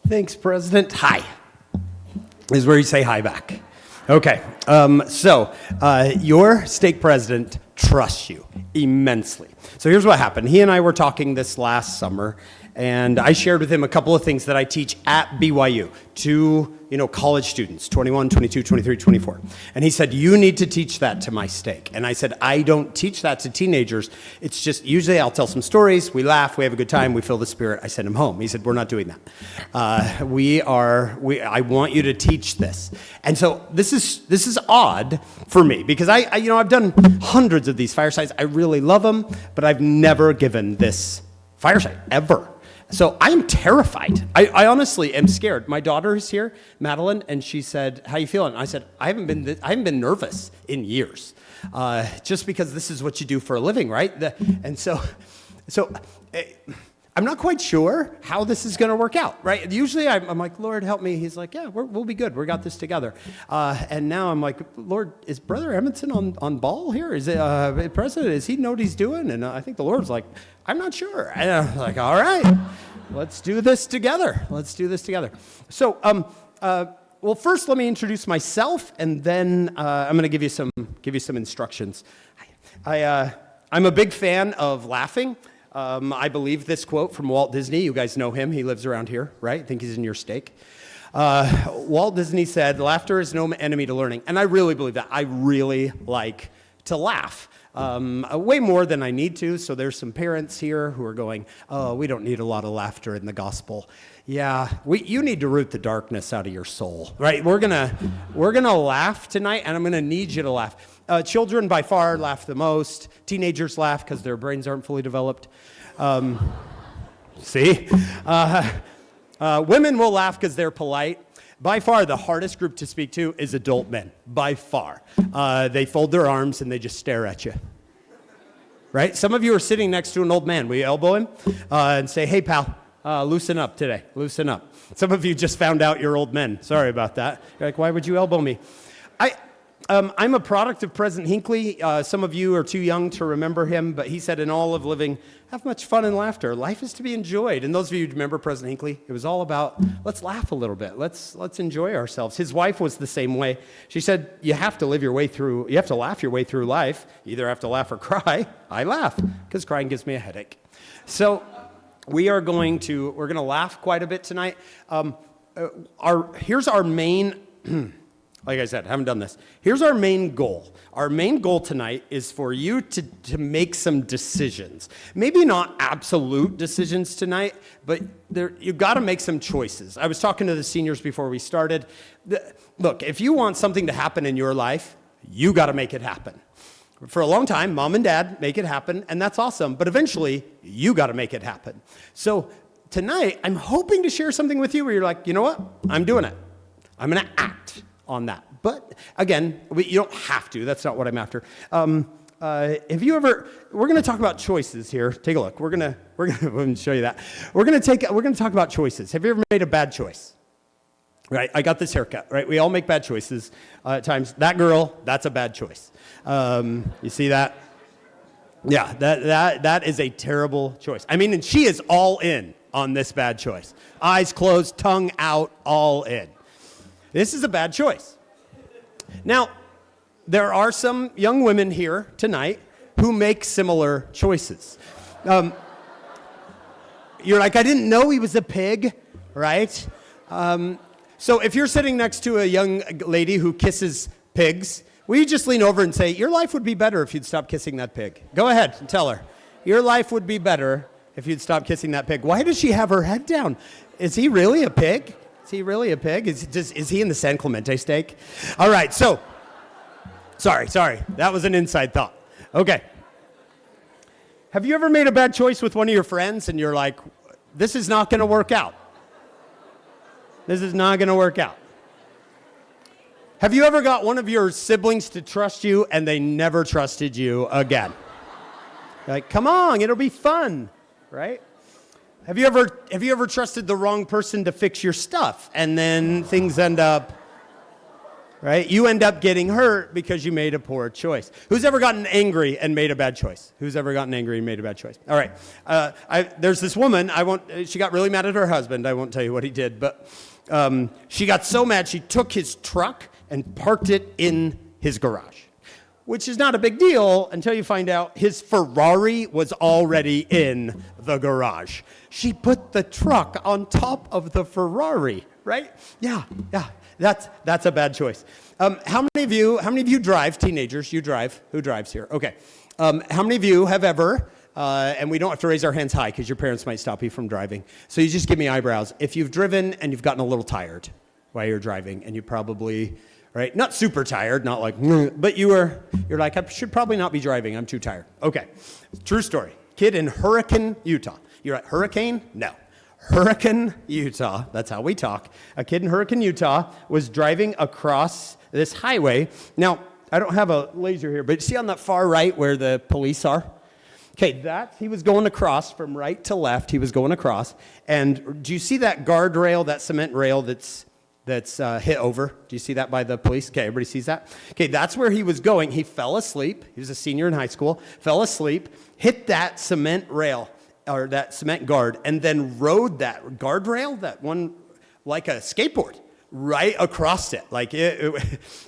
Thanks, President. Hi. This is where you say hi back. Okay, your stake president trusts you immensely. So here's what happened. He and I were talking this last summer, and I shared with him a couple of things that I teach at BYU to, college students, 21, 22, 23, 24. And he said, you need to teach that to my stake. And I said, I don't teach that to teenagers. It's just, usually I'll tell some stories, we laugh, we have a good time, we feel the spirit, I send him home. He said, we're not doing that. I want you to teach this. And so this is odd for me because I've done hundreds of these firesides. I really love them, but I've never given this fireside, ever. So I'm terrified. I honestly am scared. My daughter is here, Madeline, and she said, how you feeling? I said, I haven't been nervous in years, just because this is what you do for a living, right? So I'm not quite sure how this is going to work out, right? Usually I'm like, Lord, help me. He's like, yeah, we'll be good. We got this together. And now I'm like, Lord, is Brother Edmondson on ball here? Is it President? Does he know what he's doing? And I think the Lord's like, I'm not sure. And I'm like, all right, let's do this together. So, well, first let me introduce myself, and then I'm going to give you some instructions. I'm a big fan of laughing. I believe this quote from Walt Disney. You guys know him. He lives around here, right? I think he's in your stake. Walt Disney said, laughter is no enemy to learning. And I really believe that. I really like to laugh. Way more than I need to. So there's some parents here who are going, oh, we don't need a lot of laughter in the gospel. Yeah, you need to root the darkness out of your soul, right? We're gonna laugh tonight, and I'm gonna need you to laugh. Children by far laugh the most. Teenagers laugh because their brains aren't fully developed. See? Women will laugh because they're polite. By far, the hardest group to speak to is adult men. By far. They fold their arms and they just stare at you. Right? Some of you are sitting next to an old man. Will you elbow him and say, hey, pal, loosen up today. Loosen up. Some of you just found out you're old men. Sorry about that. You're like, why would you elbow me? I'm a product of President Hinckley. Some of you are too young to remember him, but he said in all of living, have much fun and laughter. Life is to be enjoyed. And those of you who remember President Hinckley, it was all about, let's laugh a little bit. Let's enjoy ourselves. His wife was the same way. She said, you have to laugh your way through life. You either have to laugh or cry. I laugh because crying gives me a headache. So we're going to laugh quite a bit tonight. Here's our main... Like I said, I haven't done this. Here's our main goal. Our main goal tonight is for you to make some decisions. Maybe not absolute decisions tonight, but you've got to make some choices. I was talking to the seniors before we started. Look, if you want something to happen in your life, you got to make it happen. For a long time, mom and dad make it happen, and that's awesome. But eventually, you got to make it happen. So tonight, I'm hoping to share something with you where you're like, you know what? I'm doing it. I'm going to act on that. But again, you don't have to. That's not what I'm after. We're going to talk about choices here. Take a look. We're going to show you that. We're going to talk about choices. Have you ever made a bad choice? Right? I got this haircut, right? We all make bad choices at times. That girl, that's a bad choice. You see that? Yeah, that is a terrible choice. I mean, and she is all in on this bad choice. Eyes closed, tongue out, all in. This is a bad choice. Now, there are some young women here tonight who make similar choices. You're like, I didn't know he was a pig, right? So if you're sitting next to a young lady who kisses pigs, will you just lean over and say, your life would be better if you'd stop kissing that pig? Go ahead and tell her. Your life would be better if you'd stop kissing that pig. Why does she have her head down? Is he really a pig? Is he really a pig? Is he in the San Clemente steak? All right, so, sorry. That was an inside thought. Okay. Have you ever made a bad choice with one of your friends and you're like, this is not going to work out? This is not going to work out. Have you ever got one of your siblings to trust you and they never trusted you again? You're like, come on, it'll be fun, right? Have you ever trusted the wrong person to fix your stuff and then things end up right? You end up getting hurt because you made a poor choice. Who's ever gotten angry and made a bad choice? Who's ever gotten angry and made a bad choice? All right. There's this woman. She got really mad at her husband. I won't tell you what he did, but she got so mad she took his truck and parked it in his garage, which is not a big deal until you find out his Ferrari was already in the garage. She put the truck on top of the Ferrari, right? Yeah. That's a bad choice. How many of you drive? Teenagers, you drive. Who drives here? Okay. How many of you have ever, and we don't have to raise our hands high because your parents might stop you from driving. So you just give me eyebrows. If you've driven and you've gotten a little tired while you're driving, and you probably, right, not super tired, not like, but you're like, I should probably not be driving. I'm too tired. Okay. True story. Kid in Hurricane, Utah. You're like, hurricane? No. Hurricane, Utah, that's how we talk. A kid in Hurricane, Utah was driving across this highway. Now, I don't have a laser here, but see on that far right where the police are? Okay, he was going across from right to left. He was going across. And do you see that guardrail, that cement rail that's hit over? Do you see that by the police? Okay, everybody sees that? Okay, that's where he was going. He fell asleep. He was a senior in high school. Fell asleep, hit that cement rail, or that cement guard, and then rode that guardrail, that one, like a skateboard, right across it.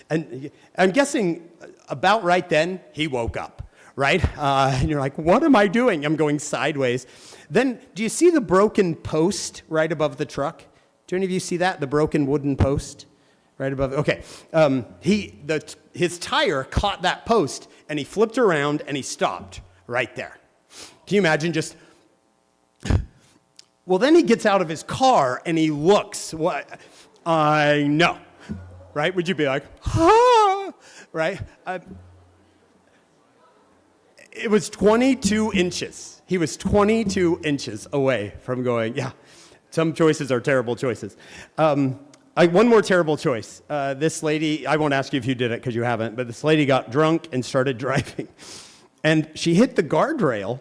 And I'm guessing about right then, he woke up, right? And you're like, what am I doing? I'm going sideways. Then, do you see the broken post right above the truck? Do any of you see that? The broken wooden post right above? Okay. His tire caught that post, and he flipped around, and he stopped right there. Can you imagine just... Well, then he gets out of his car and he looks. What? I know, right? Would you be like, ah, right? It was 22 inches. He was 22 inches away from going, yeah, some choices are terrible choices. One more terrible choice. This lady, I won't ask you if you did it because you haven't, but this lady got drunk and started driving. And she hit the guardrail,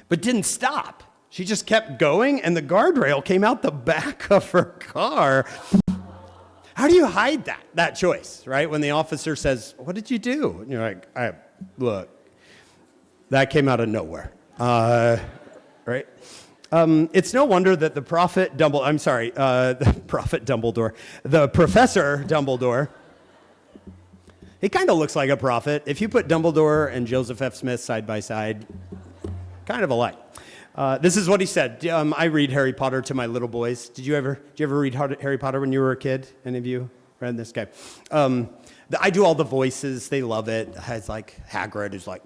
but didn't stop. She just kept going, and the guardrail came out the back of her car. How do you hide that choice, right? When the officer says, what did you do? And you're like, look, that came out of nowhere, right? It's no wonder that the Professor Dumbledore, he kind of looks like a prophet. If you put Dumbledore and Joseph F. Smith side by side, kind of alike. This is what he said. I read Harry Potter to my little boys. Did you ever read Harry Potter when you were a kid? Any of you read this guy? I do all the voices. They love it. It's like Hagrid is like,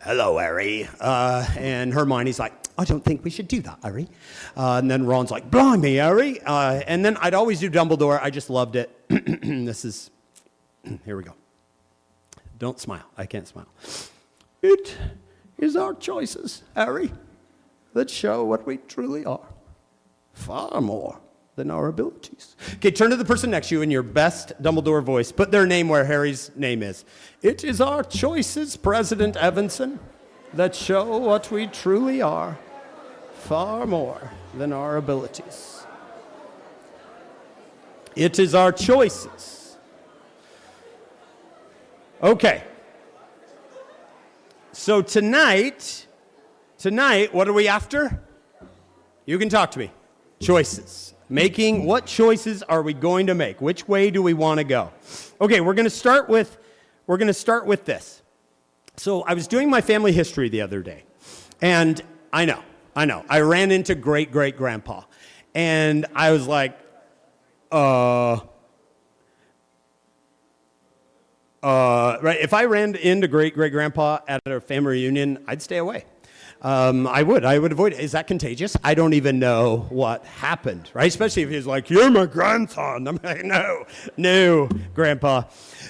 hello, Harry. And Hermione's like, I don't think we should do that, Harry. And then Ron's like, blimey, Harry. And then I'd always do Dumbledore. I just loved it. Here we go. Don't smile. I can't smile. It is our choices, Harry, that show what we truly are. Far more than our abilities. Okay, turn to the person next to you in your best Dumbledore voice. Put their name where Harry's name is. It is our choices, President Evanson, that show what we truly are. Far more than our abilities. It is our choices. Okay. So tonight, what are we after? You can talk to me. Choices. What choices are we going to make? Which way do we want to go? Okay, we're going to start with this. So I was doing my family history the other day, and I know. I ran into great-great-grandpa, and I was like, right, if I ran into great-great-grandpa at a family reunion, I'd stay away. I would avoid it. Is that contagious? I don't even know what happened, right? Especially if he was like, you're my grandson. I'm like, no, Grandpa.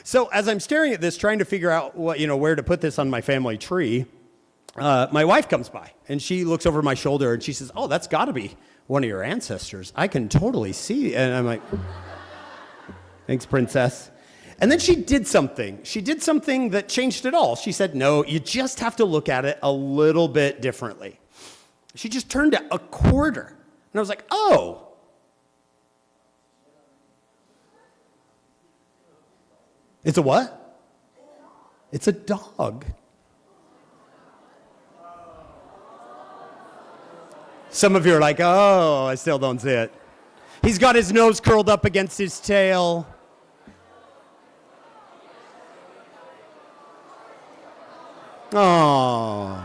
So as I'm staring at this, trying to figure out where to put this on my family tree, my wife comes by, and she looks over my shoulder, and she says, oh, that's got to be one of your ancestors. I can totally see. And I'm like, thanks, princess. And then she did something. She did something that changed it all. She said, no, you just have to look at it a little bit differently. She just turned it a quarter. And I was like, oh. It's a what? It's a dog. Some of you are like, oh, I still don't see it. He's got his nose curled up against his tail. Oh,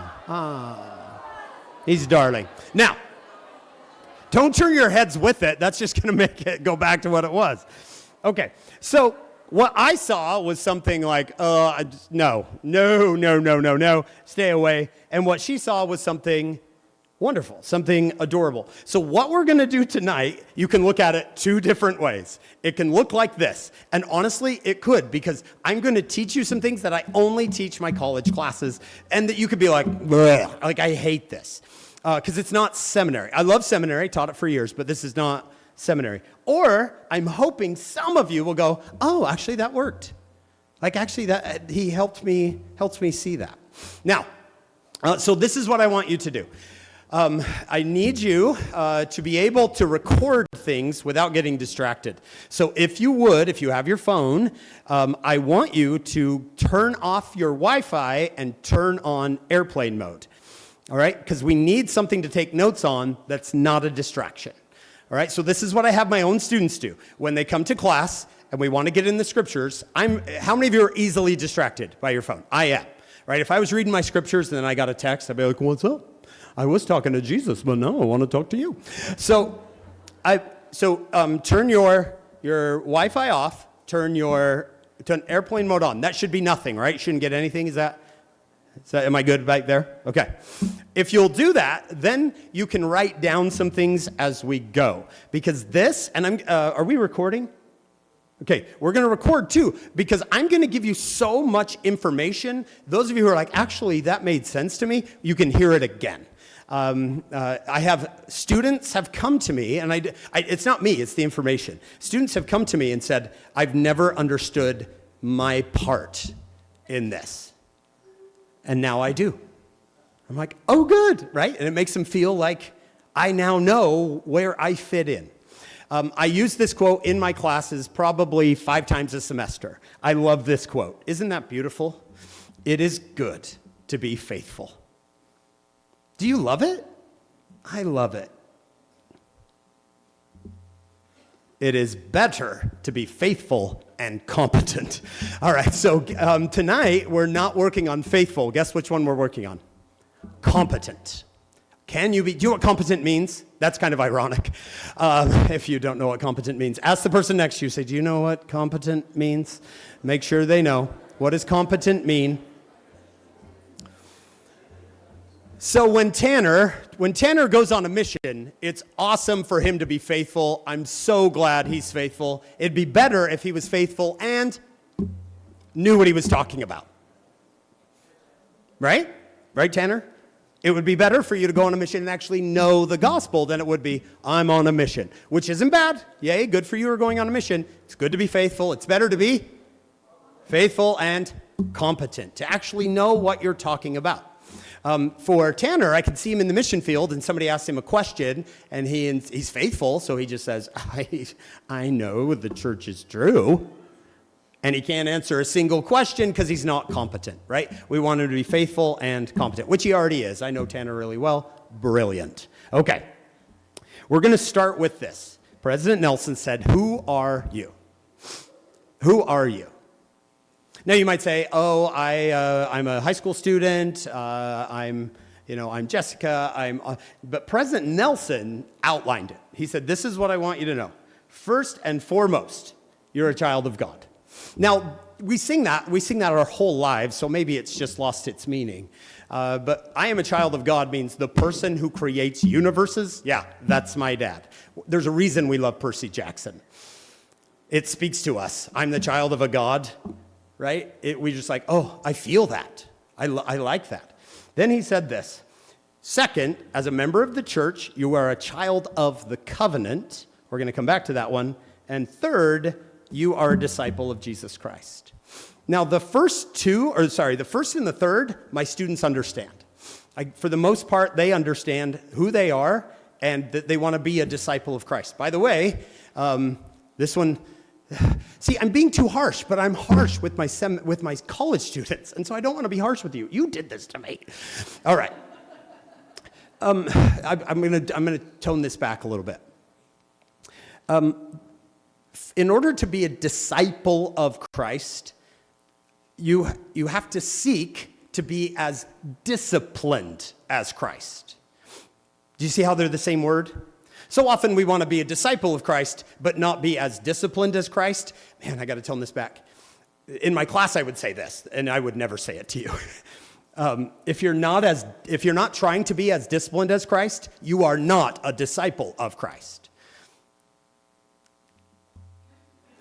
he's darling. Now, don't turn your heads with it. That's just going to make it go back to what it was. Okay, so what I saw was something like, no, stay away. And what she saw was something wonderful, something adorable. So what we're going to do tonight, you can look at it two different ways. It can look like this. And honestly, it could, because I'm going to teach you some things that I only teach my college classes, and that you could be like, bleh, like I hate this. Because it's not seminary. I love seminary, taught it for years, but this is not seminary. Or I'm hoping some of you will go, oh, actually that worked. Like actually that he helped me see that. Now, so this is what I want you to do. I need you to be able to record things without getting distracted. So if you have your phone, I want you to turn off your Wi-Fi and turn on airplane mode. All right? Because we need something to take notes on that's not a distraction. All right? So this is what I have my own students do. When they come to class and we want to get in the scriptures, how many of you are easily distracted by your phone? I am. Right? If I was reading my scriptures and then I got a text, I'd be like, what's up? I was talking to Jesus, but now I want to talk to you. So turn your Wi-Fi off, turn airplane mode on. That should be nothing, right? Shouldn't get anything. Am I good back there? Okay. If you'll do that, then you can write down some things as we go. Because this, and are we recording? Okay, we're going to record too, because I'm going to give you so much information. Those of you who are like, actually, that made sense to me, you can hear it again. I have students have come to me, and it's not me, it's the information. Students have come to me and said, I've never understood my part in this. And now I do. I'm like, oh, good, right? And it makes them feel like I now know where I fit in. I use this quote in my classes probably 5 times a semester. I love this quote. Isn't that beautiful? It is good to be faithful. Do you love it? I love it. It is better to be faithful and competent. All right, so tonight we're not working on faithful. Guess which one we're working on? Competent. Do you know what competent means? That's kind of ironic. If you don't know what competent means, ask the person next to you, say, do you know what competent means? Make sure they know. What does competent mean? So when Tanner goes on a mission, it's awesome for him to be faithful. I'm so glad he's faithful. It'd be better if he was faithful and knew what he was talking about. Right? Right, Tanner? It would be better for you to go on a mission and actually know the gospel than it would be, I'm on a mission, which isn't bad. Yay, good for you who are going on a mission. It's good to be faithful. It's better to be faithful and competent, to actually know what you're talking about. For Tanner, I could see him in the mission field, and somebody asked him a question, and he's faithful, so he just says, I know the church is true. And he can't answer a single question because he's not competent, right? We want him to be faithful and competent, which he already is. I know Tanner really well. Brilliant. Okay. We're going to start with this. President Nelson said, who are you? Who are you? Now you might say, I'm a high school student. I'm Jessica. But President Nelson outlined it. He said, this is what I want you to know. First and foremost, you're a child of God. Now, we sing that our whole lives, so maybe it's just lost its meaning. But I am a child of God means the person who creates universes. Yeah, that's my dad. There's a reason we love Percy Jackson. It speaks to us. I'm the child of a God, right? We just like, oh, I feel that. I like that. Then he said this. Second, as a member of the church, you are a child of the covenant. We're going to come back to that one. And third, you are a disciple of Jesus Christ. Now, the first and the third, my students understand. For the most part, they understand who they are and that they want to be a disciple of Christ. By the way, this one, See, I'm being too harsh, but I'm harsh with my college students, and so I don't want to be harsh with you. You did this to me. All right. I'm gonna tone this back a little bit. In order to be a disciple of Christ, you have to seek to be as disciplined as Christ. Do you see how they're the same word? So often we want to be a disciple of Christ, but not be as disciplined as Christ. Man, I got to tone this back. In my class, I would say this, and I would never say it to you. If you're not trying to be as disciplined as Christ, you are not a disciple of Christ.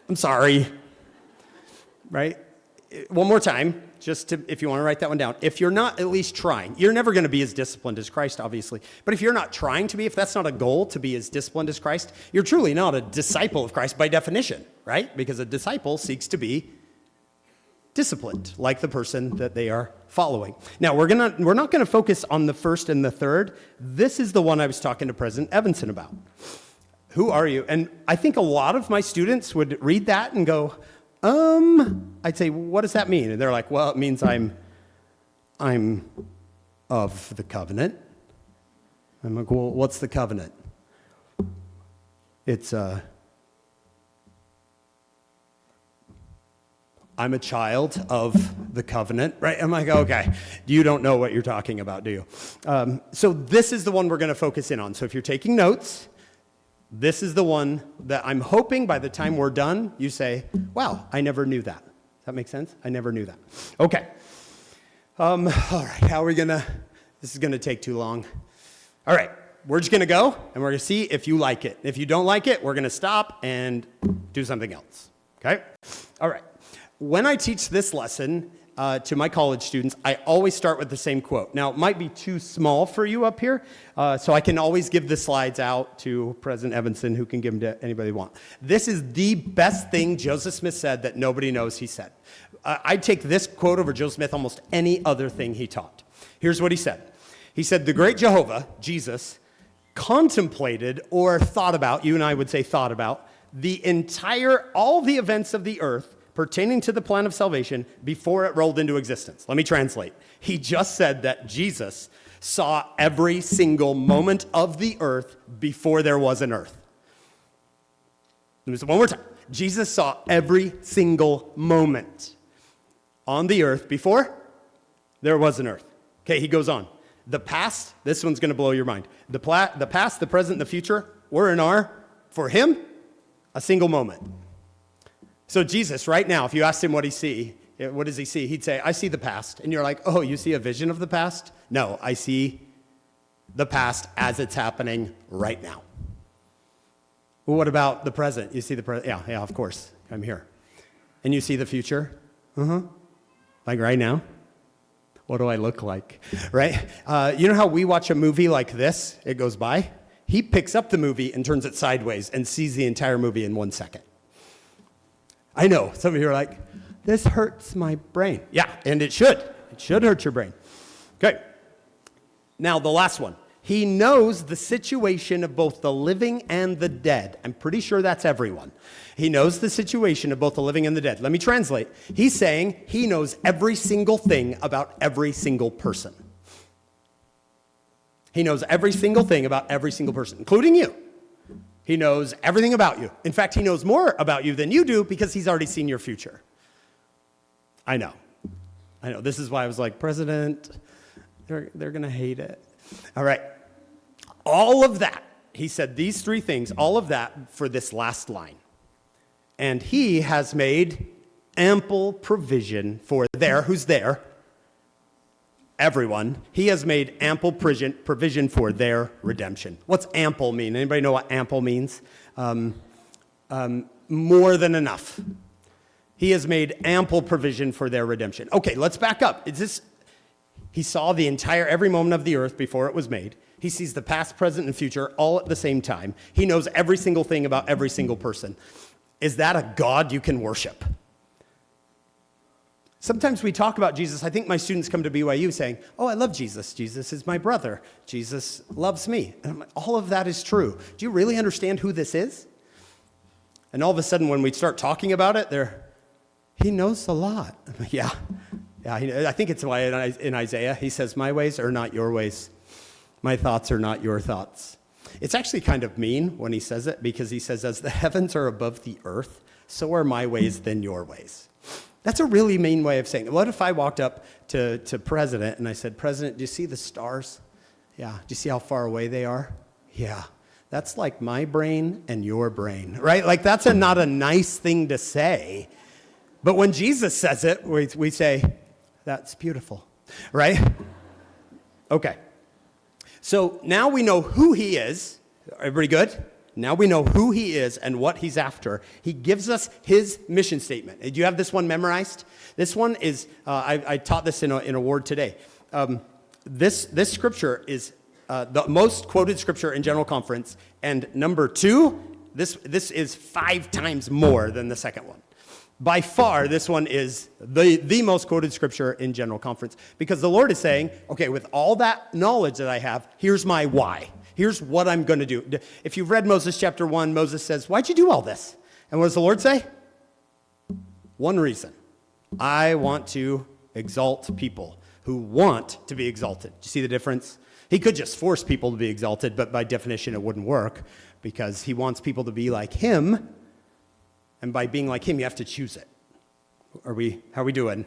I'm sorry. Right? One more time, if you want to write that one down. If you're not at least trying, you're never going to be as disciplined as Christ, obviously. But if you're not trying to be, if that's not a goal to be as disciplined as Christ, you're truly not a disciple of Christ by definition, right? Because a disciple seeks to be disciplined, like the person that they are following. Now, we're not going to focus on the first and the third. This is the one I was talking to President Evanson about. Who are you? And I think a lot of my students would read that and go, I'd say, what does that mean? And they're like, well, it means I'm of the covenant. I'm like, well, what's the covenant? It's, I'm a child of the covenant, right? I'm like, okay, you don't know what you're talking about, do you? So this is the one we're going to focus in on. So if you're taking notes, this is the one that I'm hoping by the time we're done, you say, wow, I never knew that. Does that make sense? I never knew that. Okay. All right, how are we going to, this is going to take too long. All right, we're just going to go, and we're going to see if you like it. If you don't like it, we're going to stop and do something else, okay? All right. When I teach this lesson to my college students, I always start with the same quote. Now, it might be too small for you up here, so I can always give the slides out to President Evanson, who can give them to anybody who wants. This is the best thing Joseph Smith said that nobody knows he said. I'd take this quote over Joseph Smith almost any other thing he taught. Here's what he said. He said, the great Jehovah, Jesus, contemplated or thought about, you and I would say thought about, all the events of the earth pertaining to the plan of salvation before it rolled into existence. Let me translate. He just said that Jesus saw every single moment of the earth before there was an earth. Let me say one more time. Jesus saw every single moment on the earth before there was an earth. Okay, he goes on. The past, this one's going to blow your mind. The past, the present, and the future were for him, a single moment. So Jesus, right now, if you asked him what does he see? He'd say, I see the past. And you're like, oh, you see a vision of the past? No, I see the past as it's happening right now. Well, what about the present? You see the present? Yeah, of course, I'm here. And you see the future? Like right now? What do I look like? Right? You know how we watch a movie like this? It goes by. He picks up the movie and turns it sideways and sees the entire movie in 1 second. I know, some of you are like, this hurts my brain. Yeah, and it should. It should hurt your brain. Okay. Now, the last one. He knows the situation of both the living and the dead. I'm pretty sure that's everyone. He knows the situation of both the living and the dead. Let me translate. He's saying he knows every single thing about every single person. He knows every single thing about every single person, including you. He knows everything about you. In fact, he knows more about you than you do because he's already seen your future. I know. This is why I was like, President, they're going to hate it. All right. All of that, he said these three things, all of that for this last line. And he has made ample provision for who's there? Everyone. He has made ample provision for their redemption. What's ample mean? Anybody know what ample means? More than enough. He has made ample provision for their redemption. Okay, let's back up. He saw every moment of the earth before it was made. He sees the past, present, and future all at the same time. He knows every single thing about every single person. Is that a God you can worship? Sometimes we talk about Jesus. I think my students come to BYU saying, oh, I love Jesus. Jesus is my brother. Jesus loves me. And I'm like, all of that is true. Do you really understand who this is? And all of a sudden, when we start talking about it, he knows a lot. Yeah. I think it's why in Isaiah, he says, my ways are not your ways. My thoughts are not your thoughts. It's actually kind of mean when he says it, because he says, as the heavens are above the earth, so are my ways than your ways. That's a really mean way of saying it. What if I walked up to President and I said, President, do you see the stars? Yeah. Do you see how far away they are? Yeah. That's like my brain and your brain, right? Like that's not a nice thing to say. But when Jesus says it, we say, that's beautiful, right? Okay. So now we know who he is. Everybody good? Now we know who he is and what he's after. He gives us his mission statement. Do you have this one memorized? This one is, I taught this in a ward today. This scripture is the most quoted scripture in General Conference. And number 2, this is 5 times more than the second one. By far, this one is the most quoted scripture in General Conference, because the Lord is saying, okay, with all that knowledge that I have, here's my why. Here's what I'm going to do. If you've read Moses chapter 1, Moses says, why'd you do all this? And what does the Lord say? One reason. I want to exalt people who want to be exalted. Do you see the difference? He could just force people to be exalted, but by definition it wouldn't work, because he wants people to be like him. And by being like him, you have to choose it. How are we doing?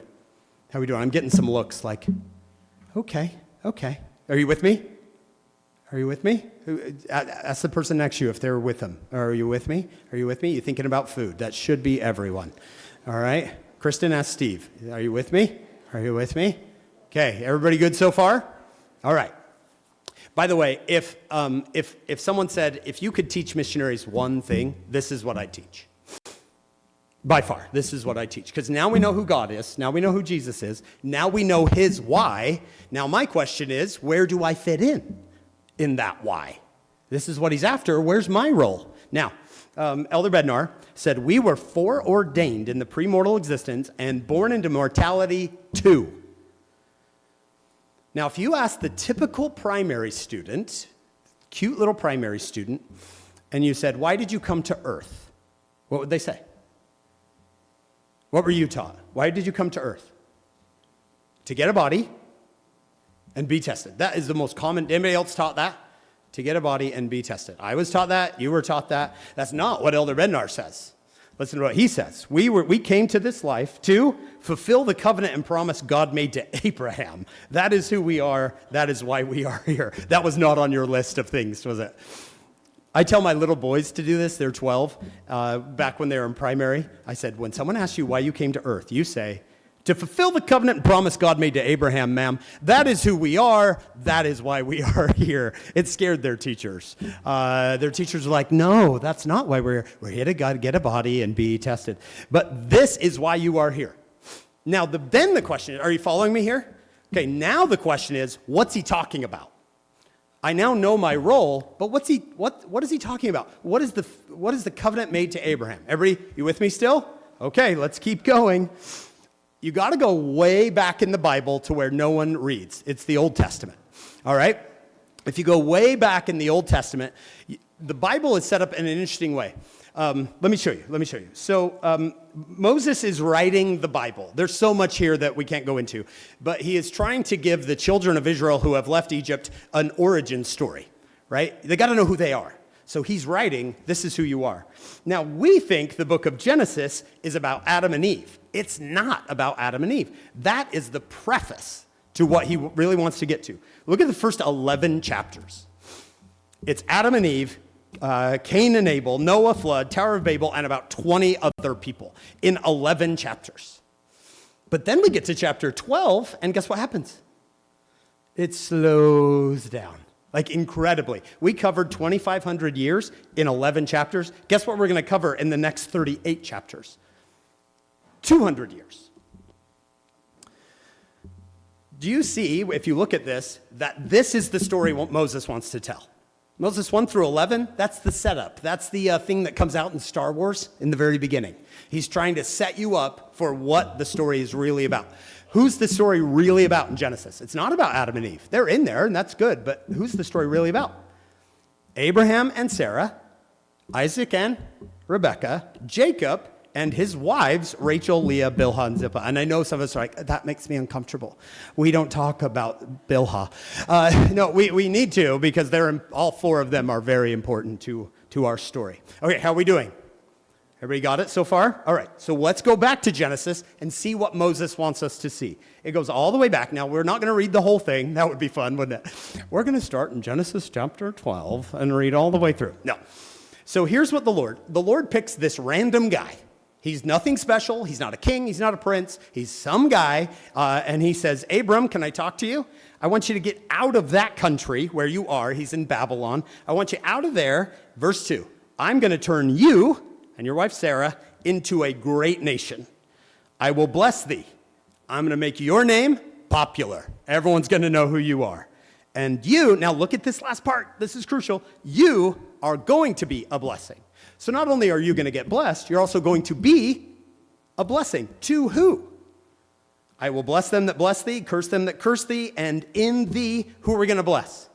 How are we doing? I'm getting some looks like, okay. Are you with me? Are you with me? Ask the person next to you if they're with him. Are you with me? Are you with me? You thinking about food? That should be everyone. All right. Kristen, ask Steve. Are you with me? Are you with me? Okay. Everybody good so far? All right. By the way, if someone said, if you could teach missionaries one thing, this is what I teach. By far, this is what I teach. Because now we know who God is. Now we know who Jesus is. Now we know his why. Now my question is, where do I fit in that why? This is what he's after. Where's my role? Now, Elder Bednar said, we were foreordained in the premortal existence and born into mortality too. Now, if you ask the typical primary student, cute little primary student, and you said, why did you come to earth? What would they say? What were you taught? Why did you come to earth? To get a body and be tested. That is the most common. Anybody else taught that? To get a body and be tested. I was taught that. You were taught that. That's not what Elder Bednar says. Listen to what he says. We came to this life to fulfill the covenant and promise God made to Abraham. That is who we are. That is why we are here. That was not on your list of things, was it? I tell my little boys to do this. They're 12. Back when they were in primary, I said, when someone asks you why you came to earth, you say, to fulfill the covenant and promise God made to Abraham, ma'am. That is who we are. That is why we are here. It scared their teachers. Their teachers were like, no, that's not why we're here. We're here to get a body and be tested. But this is why you are here. Now, then the question is, are you following me here? Okay, now the question is, what's he talking about? I now know my role, but what is he talking about? What is the covenant made to Abraham? Everybody, you with me still? Okay, let's keep going. You got to go way back in the Bible to where no one reads. It's the Old Testament. All right? If you go way back in the Old Testament, the Bible is set up in an interesting way. Let me show you. So Moses is writing the Bible. There's so much here that we can't go into. But he is trying to give the children of Israel who have left Egypt an origin story, right? They got to know who they are. So he's writing, this is who you are. Now, we think the book of Genesis is about Adam and Eve. It's not about Adam and Eve. That is the preface to what he really wants to get to. Look at the first 11 chapters. It's Adam and Eve, Cain and Abel, Noah, flood, Tower of Babel, and about 20 other people in 11 chapters. But then we get to chapter 12, and guess what happens? It slows down, like incredibly. We covered 2,500 years in 11 chapters. Guess what we're going to cover in the next 38 chapters? 200 years. Do you see, if you look at this, that this is the story Moses wants to tell? Moses 1 through 11, that's the setup. That's the thing that comes out in Star Wars in the very beginning. He's trying to set you up for what the story is really about. Who's the story really about in Genesis? It's not about Adam and Eve. They're in there, and that's good, but who's the story really about? Abraham and Sarah, Isaac and Rebekah, Jacob, and his wives, Rachel, Leah, Bilhah, and Zilpah. And I know some of us are like, that makes me uncomfortable. We don't talk about Bilhah. No, we need to, because all four of them are very important to our story. Okay, how are we doing? Everybody got it so far? All right, so let's go back to Genesis and see what Moses wants us to see. It goes all the way back. Now, we're not going to read the whole thing. That would be fun, wouldn't it? We're going to start in Genesis chapter 12 and read all the way through. No. So here's what the Lord picks this random guy. He's nothing special. He's not a king. He's not a prince. He's some guy. And he says, Abram, can I talk to you? I want you to get out of that country where you are. He's in Babylon. I want you out of there. Verse 2, I'm going to turn you and your wife Sarah into a great nation. I will bless thee. I'm going to make your name popular. Everyone's going to know who you are. And you, now look at this last part. This is crucial. You are going to be a blessing. So not only are you going to get blessed, you're also going to be a blessing. To who? I will bless them that bless thee, curse them that curse thee, and in thee, who are we going to bless?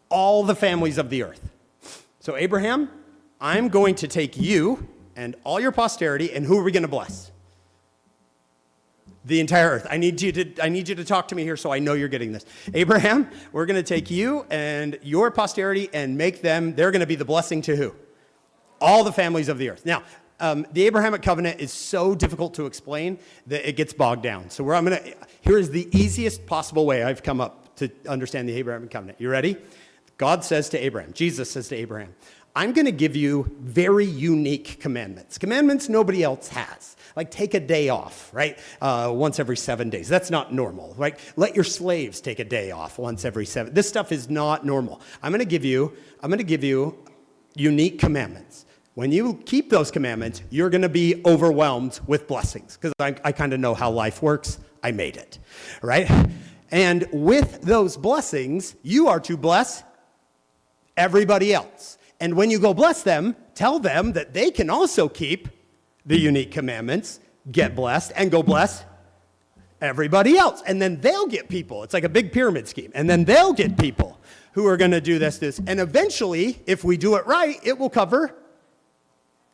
All the families of the earth. So Abraham, I'm going to take you and all your posterity, and who are we going to bless? The entire earth. I need you to talk to me here so I know you're getting this. Abraham, we're going to take you and your posterity and make them, they're going to be the blessing to who? All the families of the earth. Now, the Abrahamic covenant is so difficult to explain that it gets bogged down. So here is the easiest possible way I've come up to understand the Abrahamic covenant. You ready? God says to Abraham, Jesus says to Abraham, I'm going to give you very unique commandments. Commandments nobody else has. Like take a day off, right? Once every 7 days. That's not normal, right? Let your slaves take a day off once every 7. This stuff is not normal. I'm going to give you unique commandments. When you keep those commandments, you're going to be overwhelmed with blessings. Because I kind of know how life works. I made it, right? And with those blessings, you are to bless everybody else. And when you go bless them, tell them that they can also keep the unique commandments, get blessed, and go bless everybody else. And then they'll get people. It's like a big pyramid scheme. And then they'll get people who are going to do this. And eventually, if we do it right, it will cover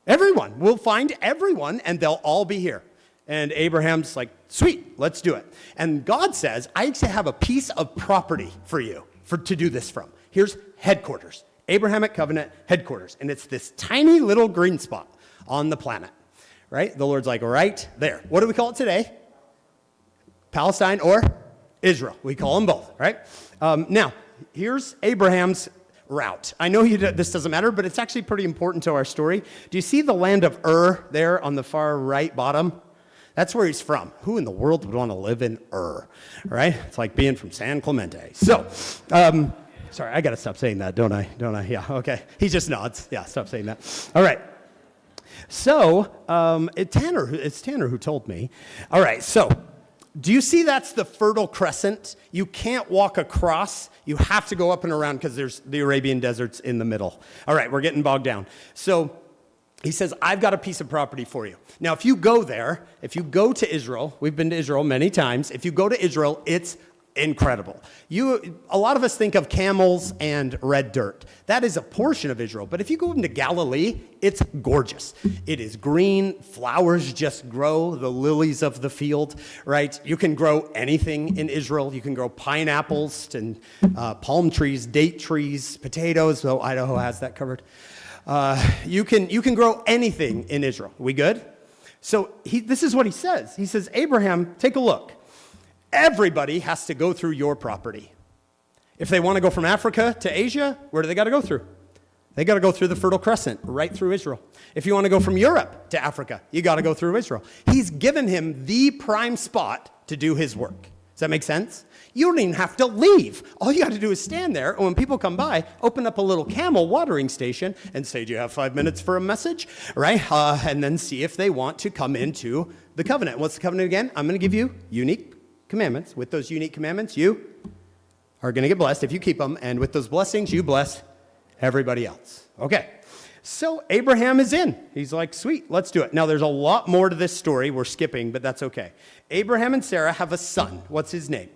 everyone. We'll find everyone, and they'll all be here. And Abraham's like, sweet, let's do it. And God says, I actually have a piece of property for you to do this from. Here's headquarters. Abrahamic covenant headquarters. And it's this tiny little green spot on the planet, right? The Lord's like, right there. What do we call it today? Palestine or Israel. We call them both, right? Now, here's Abraham's route. I know this doesn't matter, but it's actually pretty important to our story. Do you see the land of Ur there on the far right bottom? That's where he's from. Who in the world would want to live in Ur, right? It's like being from San Clemente. So, sorry, I got to stop saying that, don't I? Yeah, okay. He just nods. Yeah, stop saying that. All right. So, it's Tanner who told me. All right, so do you see that's the Fertile Crescent? You can't walk across. You have to go up and around because there's the Arabian deserts in the middle. All right, we're getting bogged down. So he says, I've got a piece of property for you. Now, if you go there, if you go to Israel, we've been to Israel many times. If you go to Israel, it's incredible. A lot of us think of camels and red dirt. That is a portion of Israel. But if you go into Galilee, it's gorgeous. It is green. Flowers just grow, the lilies of the field, right? You can grow anything in Israel. You can grow pineapples and palm trees, date trees, potatoes, though Idaho has that covered. You can grow anything in Israel. We good? So this is what he says. He says, Abraham, take a look. Everybody has to go through your property. If they want to go from Africa to Asia, where do they got to go through? They got to go through the Fertile Crescent, right through Israel. If you want to go from Europe to Africa, you got to go through Israel. He's given him the prime spot to do his work. Does that make sense? You don't even have to leave. All you got to do is stand there, and when people come by, open up a little camel watering station and say, do you have 5 minutes for a message? Right? And then see if they want to come into the covenant. What's the covenant again? I'm going to give you unique commandments. With those unique commandments, you are going to get blessed if you keep them. And with those blessings, you bless everybody else. Okay. So Abraham is in. He's like, sweet, let's do it. Now, there's a lot more to this story. We're skipping, but that's okay. Abraham and Sarah have a son. What's his name?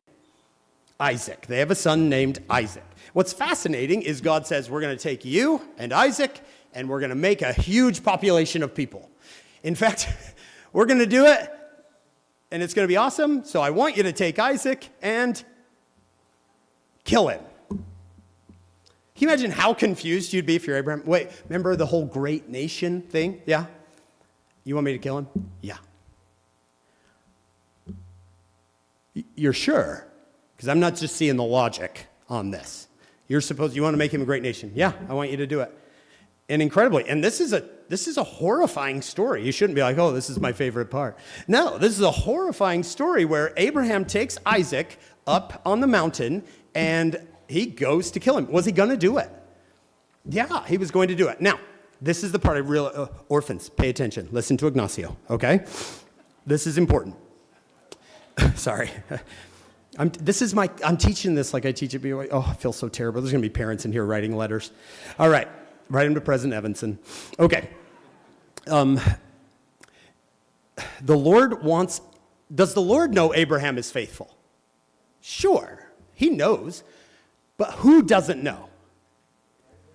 Isaac. They have a son named Isaac. What's fascinating is God says, we're going to take you and Isaac, and we're going to make a huge population of people. In fact, we're going to do it, and it's going to be awesome. So I want you to take Isaac and kill him. Can you imagine how confused you'd be if you're Abraham? Wait, remember the whole great nation thing? Yeah? You want me to kill him? Yeah. You're sure? Because I'm not just seeing the logic on this. You want to make him a great nation? Yeah, I want you to do it. And incredibly, and this is a horrifying story. You shouldn't be like, oh, this is my favorite part. No, this is a horrifying story where Abraham takes Isaac up on the mountain and he goes to kill him. Was he going to do it? Yeah, he was going to do it. Now, this is the part I really, orphans, pay attention. Listen to Ignacio, okay? This is important. Sorry. I'm teaching this like I teach it. Oh, I feel so terrible. There's going to be parents in here writing letters. All right. Write them to President Evanson. Okay. Does the Lord know Abraham is faithful? Sure. He knows. But who doesn't know?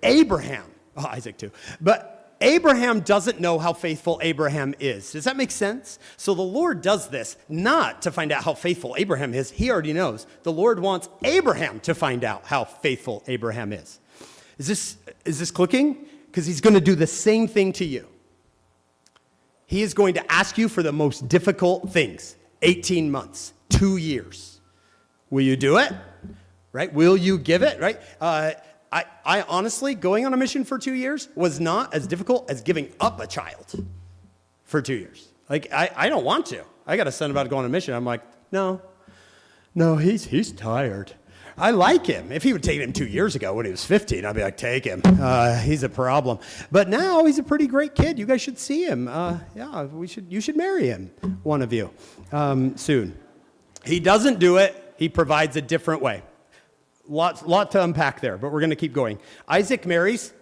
Abraham. Oh, Isaac too. But Abraham doesn't know how faithful Abraham is. Does that make sense? So the Lord does this not to find out how faithful Abraham is. He already knows. The Lord wants Abraham to find out how faithful Abraham is. Is this clicking? Because he's going to do the same thing to you. He is going to ask you for the most difficult things. 18 months, 2 years. Will you do it? Right? Will you give it? Right? I honestly, going on a mission for 2 years was not as difficult as giving up a child for 2 years. Like, I don't want to. I got a son about to go on a mission. I'm like, no, he's tired. I like him. If he would take him 2 years ago when he was 15, I'd be like, take him. He's a problem. But now he's a pretty great kid. You guys should see him. You should marry him, one of you, soon. He doesn't do it. He provides a different way. Lot to unpack there, but we're going to keep going. Isaac marries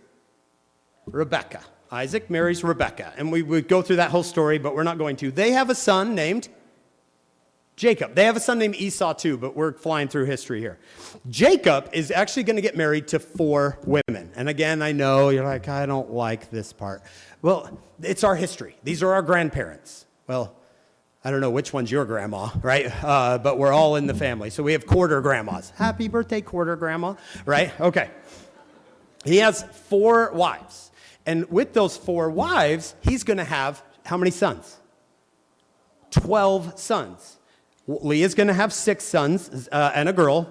Rebekah. And we would go through that whole story, but we're not going to. They have a son named Jacob. They have a son named Esau too, but we're flying through history here. Jacob is actually going to get married to 4 women. And again, I know you're like, I don't like this part. Well, it's our history. These are our grandparents. Well, I don't know which one's your grandma, right? But we're all in the family. So we have quarter grandmas. Happy birthday, quarter grandma, right? Okay. He has 4 wives. And with those 4 wives, he's going to have how many sons? 12 sons. Leah's going to have 6 sons and a girl.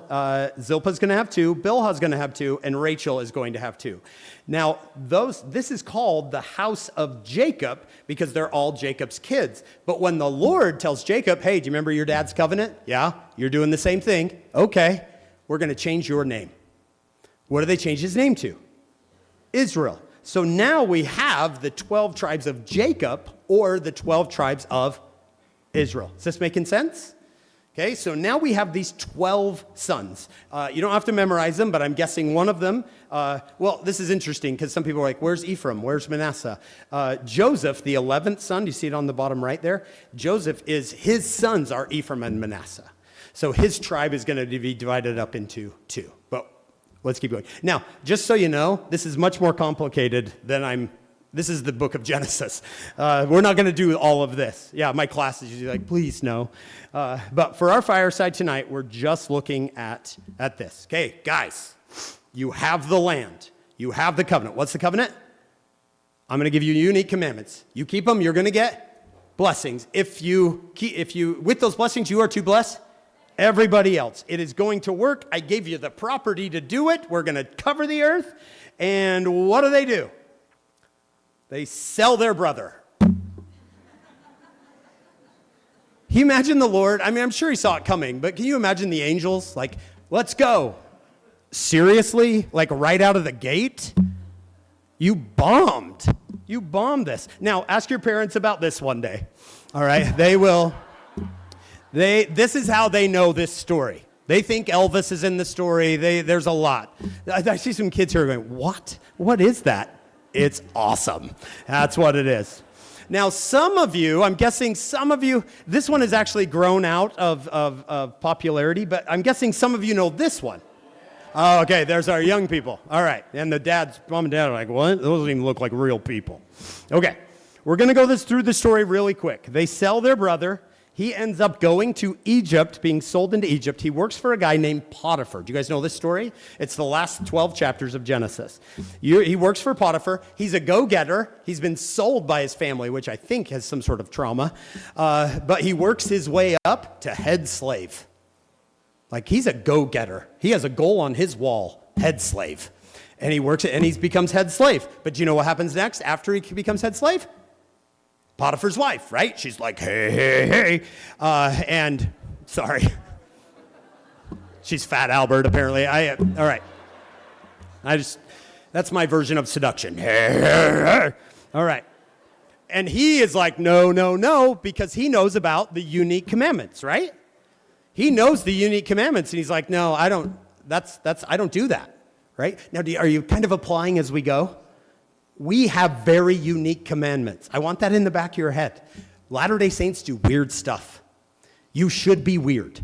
Zilpah's going to have 2. Bilhah's going to have 2. And Rachel is going to have 2. Now, this is called the house of Jacob because they're all Jacob's kids. But when the Lord tells Jacob, hey, do you remember your dad's covenant? Yeah, you're doing the same thing. Okay, we're going to change your name. What do they change his name to? Israel. So now we have the 12 tribes of Jacob or the 12 tribes of Israel. Is this making sense? Okay, so now we have these 12 sons. You don't have to memorize them, but I'm guessing one of them, this is interesting because some people are like, where's Ephraim? Where's Manasseh? Joseph, the 11th son, do you see it on the bottom right there? His sons are Ephraim and Manasseh. So his tribe is going to be divided up into 2. But let's keep going. Now, just so you know, this is much more complicated than this is the book of Genesis. We're not going to do all of this. Yeah, my class is usually like, please, no. But for our fireside tonight, we're just looking at this. Okay, guys, you have the land. You have the covenant. What's the covenant? I'm going to give you unique commandments. You keep them, you're going to get blessings. If you with those blessings, you are to bless everybody else. It is going to work. I gave you the property to do it. We're going to cover the earth. And what do? They sell their brother. Can you imagine the Lord? I mean, I'm sure he saw it coming, but can you imagine the angels? Like, let's go. Seriously? Like right out of the gate? You bombed this. Now, ask your parents about this one day. All right? They will. This is how they know this story. They think Elvis is in the story. There's a lot. I see some kids here going, what? What is that? It's awesome. That's what it is. Now, some of you, I'm guessing some of you, this one has actually grown out of popularity, but I'm guessing some of you know this one. Oh, okay, there's our young people. All right, and the mom and dad are like, what? Those don't even look like real people. Okay, we're going to go through the story really quick. They sell their brother. He ends up going to Egypt, being sold into Egypt. He works for a guy named Potiphar. Do you guys know this story? It's the last 12 chapters of Genesis. He works for Potiphar. He's a go-getter. He's been sold by his family, which I think has some sort of trauma. But he works his way up to head slave. Like, he's a go-getter. He has a goal on his wall, head slave. And he works it, and he becomes head slave. But do you know what happens next after he becomes head slave? Potiphar's wife, right? She's like, hey. And, sorry. She's Fat Albert, apparently. All right. That's my version of seduction. All right. And he is like, no, because he knows about the unique commandments, right? He knows the unique commandments, and he's like, no, I don't do that, right? Now, are you kind of applying as we go? We have very unique commandments. I want that in the back of your head. Latter-day Saints do weird stuff. You should be weird.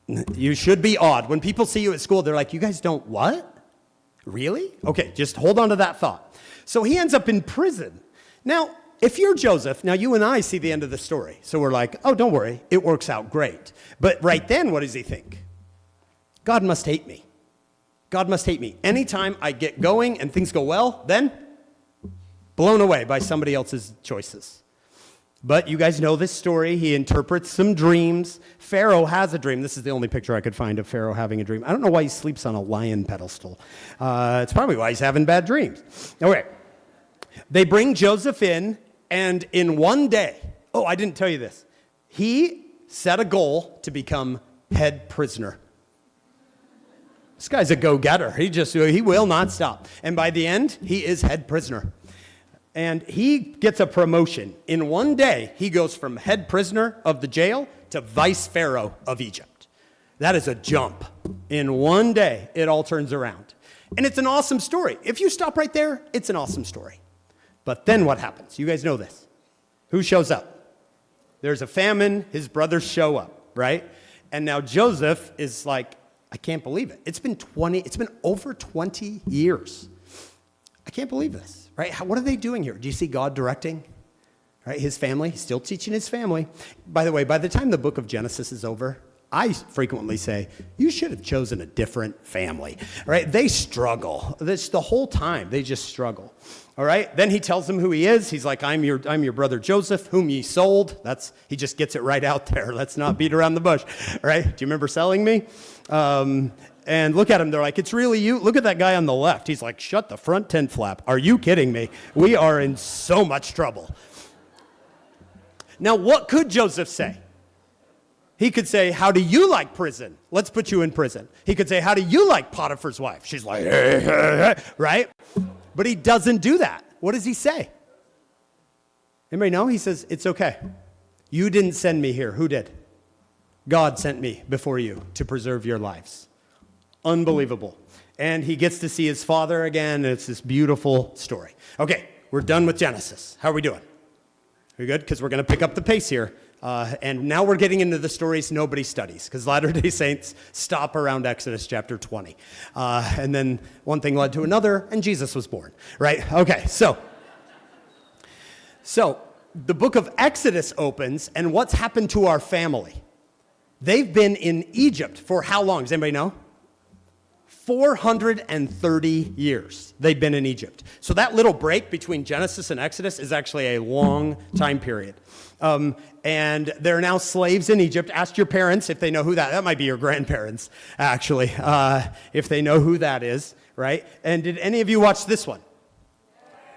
You should be odd. When people see you at school, they're like, you guys don't what? Really? Okay, just hold on to that thought. So he ends up in prison. Now, if you're Joseph, now you and I see the end of the story. So we're like, oh, don't worry. It works out great. But right then, what does he think? God must hate me. God must hate me. Anytime I get going and things go well, then blown away by somebody else's choices. But you guys know this story. He interprets some dreams. Pharaoh has a dream. This is the only picture I could find of Pharaoh having a dream. I don't know why he sleeps on a lion pedestal. It's probably why he's having bad dreams. Okay. They bring Joseph in, and in one day, oh, I didn't tell you this. He set a goal to become head prisoner. This guy's a go-getter. He will not stop. And by the end, he is head prisoner. And he gets a promotion. In one day, he goes from head prisoner of the jail to vice pharaoh of Egypt. That is a jump. In one day, it all turns around. And it's an awesome story. If you stop right there, it's an awesome story. But then what happens? You guys know this. Who shows up? There's a famine. His brothers show up, right? And now Joseph is like, I can't believe it. It's been over 20 years. I can't believe this, right? What are they doing here? Do you see God directing? Right? His family, he's still teaching his family. By the way, by the time the book of Genesis is over, I frequently say, you should have chosen a different family, right? They struggle. This the whole time. They just struggle. All right. Then he tells them who he is. He's like, I'm your brother Joseph, whom ye sold. He just gets it right out there. Let's not beat around the bush. All right. Do you remember selling me? And look at him. They're like, it's really you. Look at that guy on the left. He's like, shut the front tent flap. Are you kidding me? We are in so much trouble. Now, what could Joseph say? He could say, how do you like prison? Let's put you in prison. He could say, how do you like Potiphar's wife? She's like, right? But he doesn't do that. What does he say? Anybody know? He says, it's okay. You didn't send me here. Who did? God sent me before you to preserve your lives. Unbelievable. And he gets to see his father again, and it's this beautiful story. Okay, we're done with Genesis. How are we doing? We good? Because we're going to pick up the pace here. And now we're getting into the stories nobody studies, because Latter-day Saints stop around Exodus chapter 20. And then one thing led to another, and Jesus was born, right? Okay, so the book of Exodus opens, and what's happened to our family? They've been in Egypt for how long? Does anybody know? 430 years they've been in Egypt. So that little break between Genesis and Exodus is actually a long time period. And they're now slaves in Egypt. Ask your parents if they know who that might be your grandparents, actually, if they know who that is, right? And did any of you watch this one?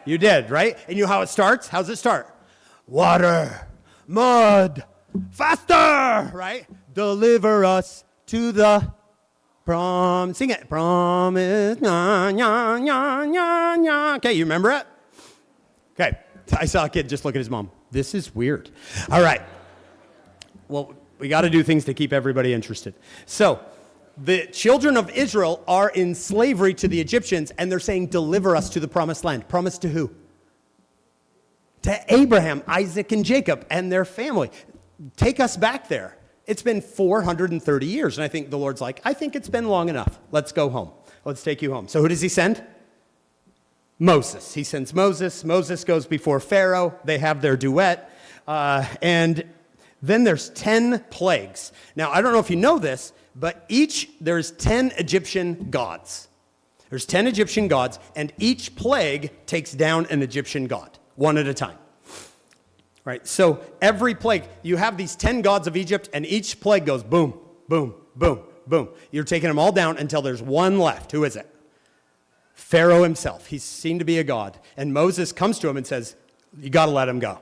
You did, right? And you know how it starts? How's it start? Water, mud, faster, right? Deliver us to the sing it. Promise, nya, nya, nya, nya, nya. Okay, you remember it? Okay, I saw a kid just look at his mom. This is weird. All right. Well, we got to do things to keep everybody interested. So, the children of Israel are in slavery to the Egyptians, and they're saying, deliver us to the promised land. Promise to who? to Abraham, Isaac, and Jacob and their family. Take us back there. It's been 430 years. And I think the Lord's like, I think it's been long enough. Let's go home. Let's take you home. So who does he send? Moses. He sends Moses. Moses goes before Pharaoh. They have their duet. And then there's 10 plagues. Now, I don't know if you know this, but there's 10 Egyptian gods. There's 10 Egyptian gods, and each plague takes down an Egyptian god, one at a time. Right? So every plague, you have these 10 gods of Egypt, and each plague goes boom, boom, boom, boom. You're taking them all down until there's one left. Who is it? Pharaoh himself. He's seen to be a god. And Moses comes to him and says, you got to let him go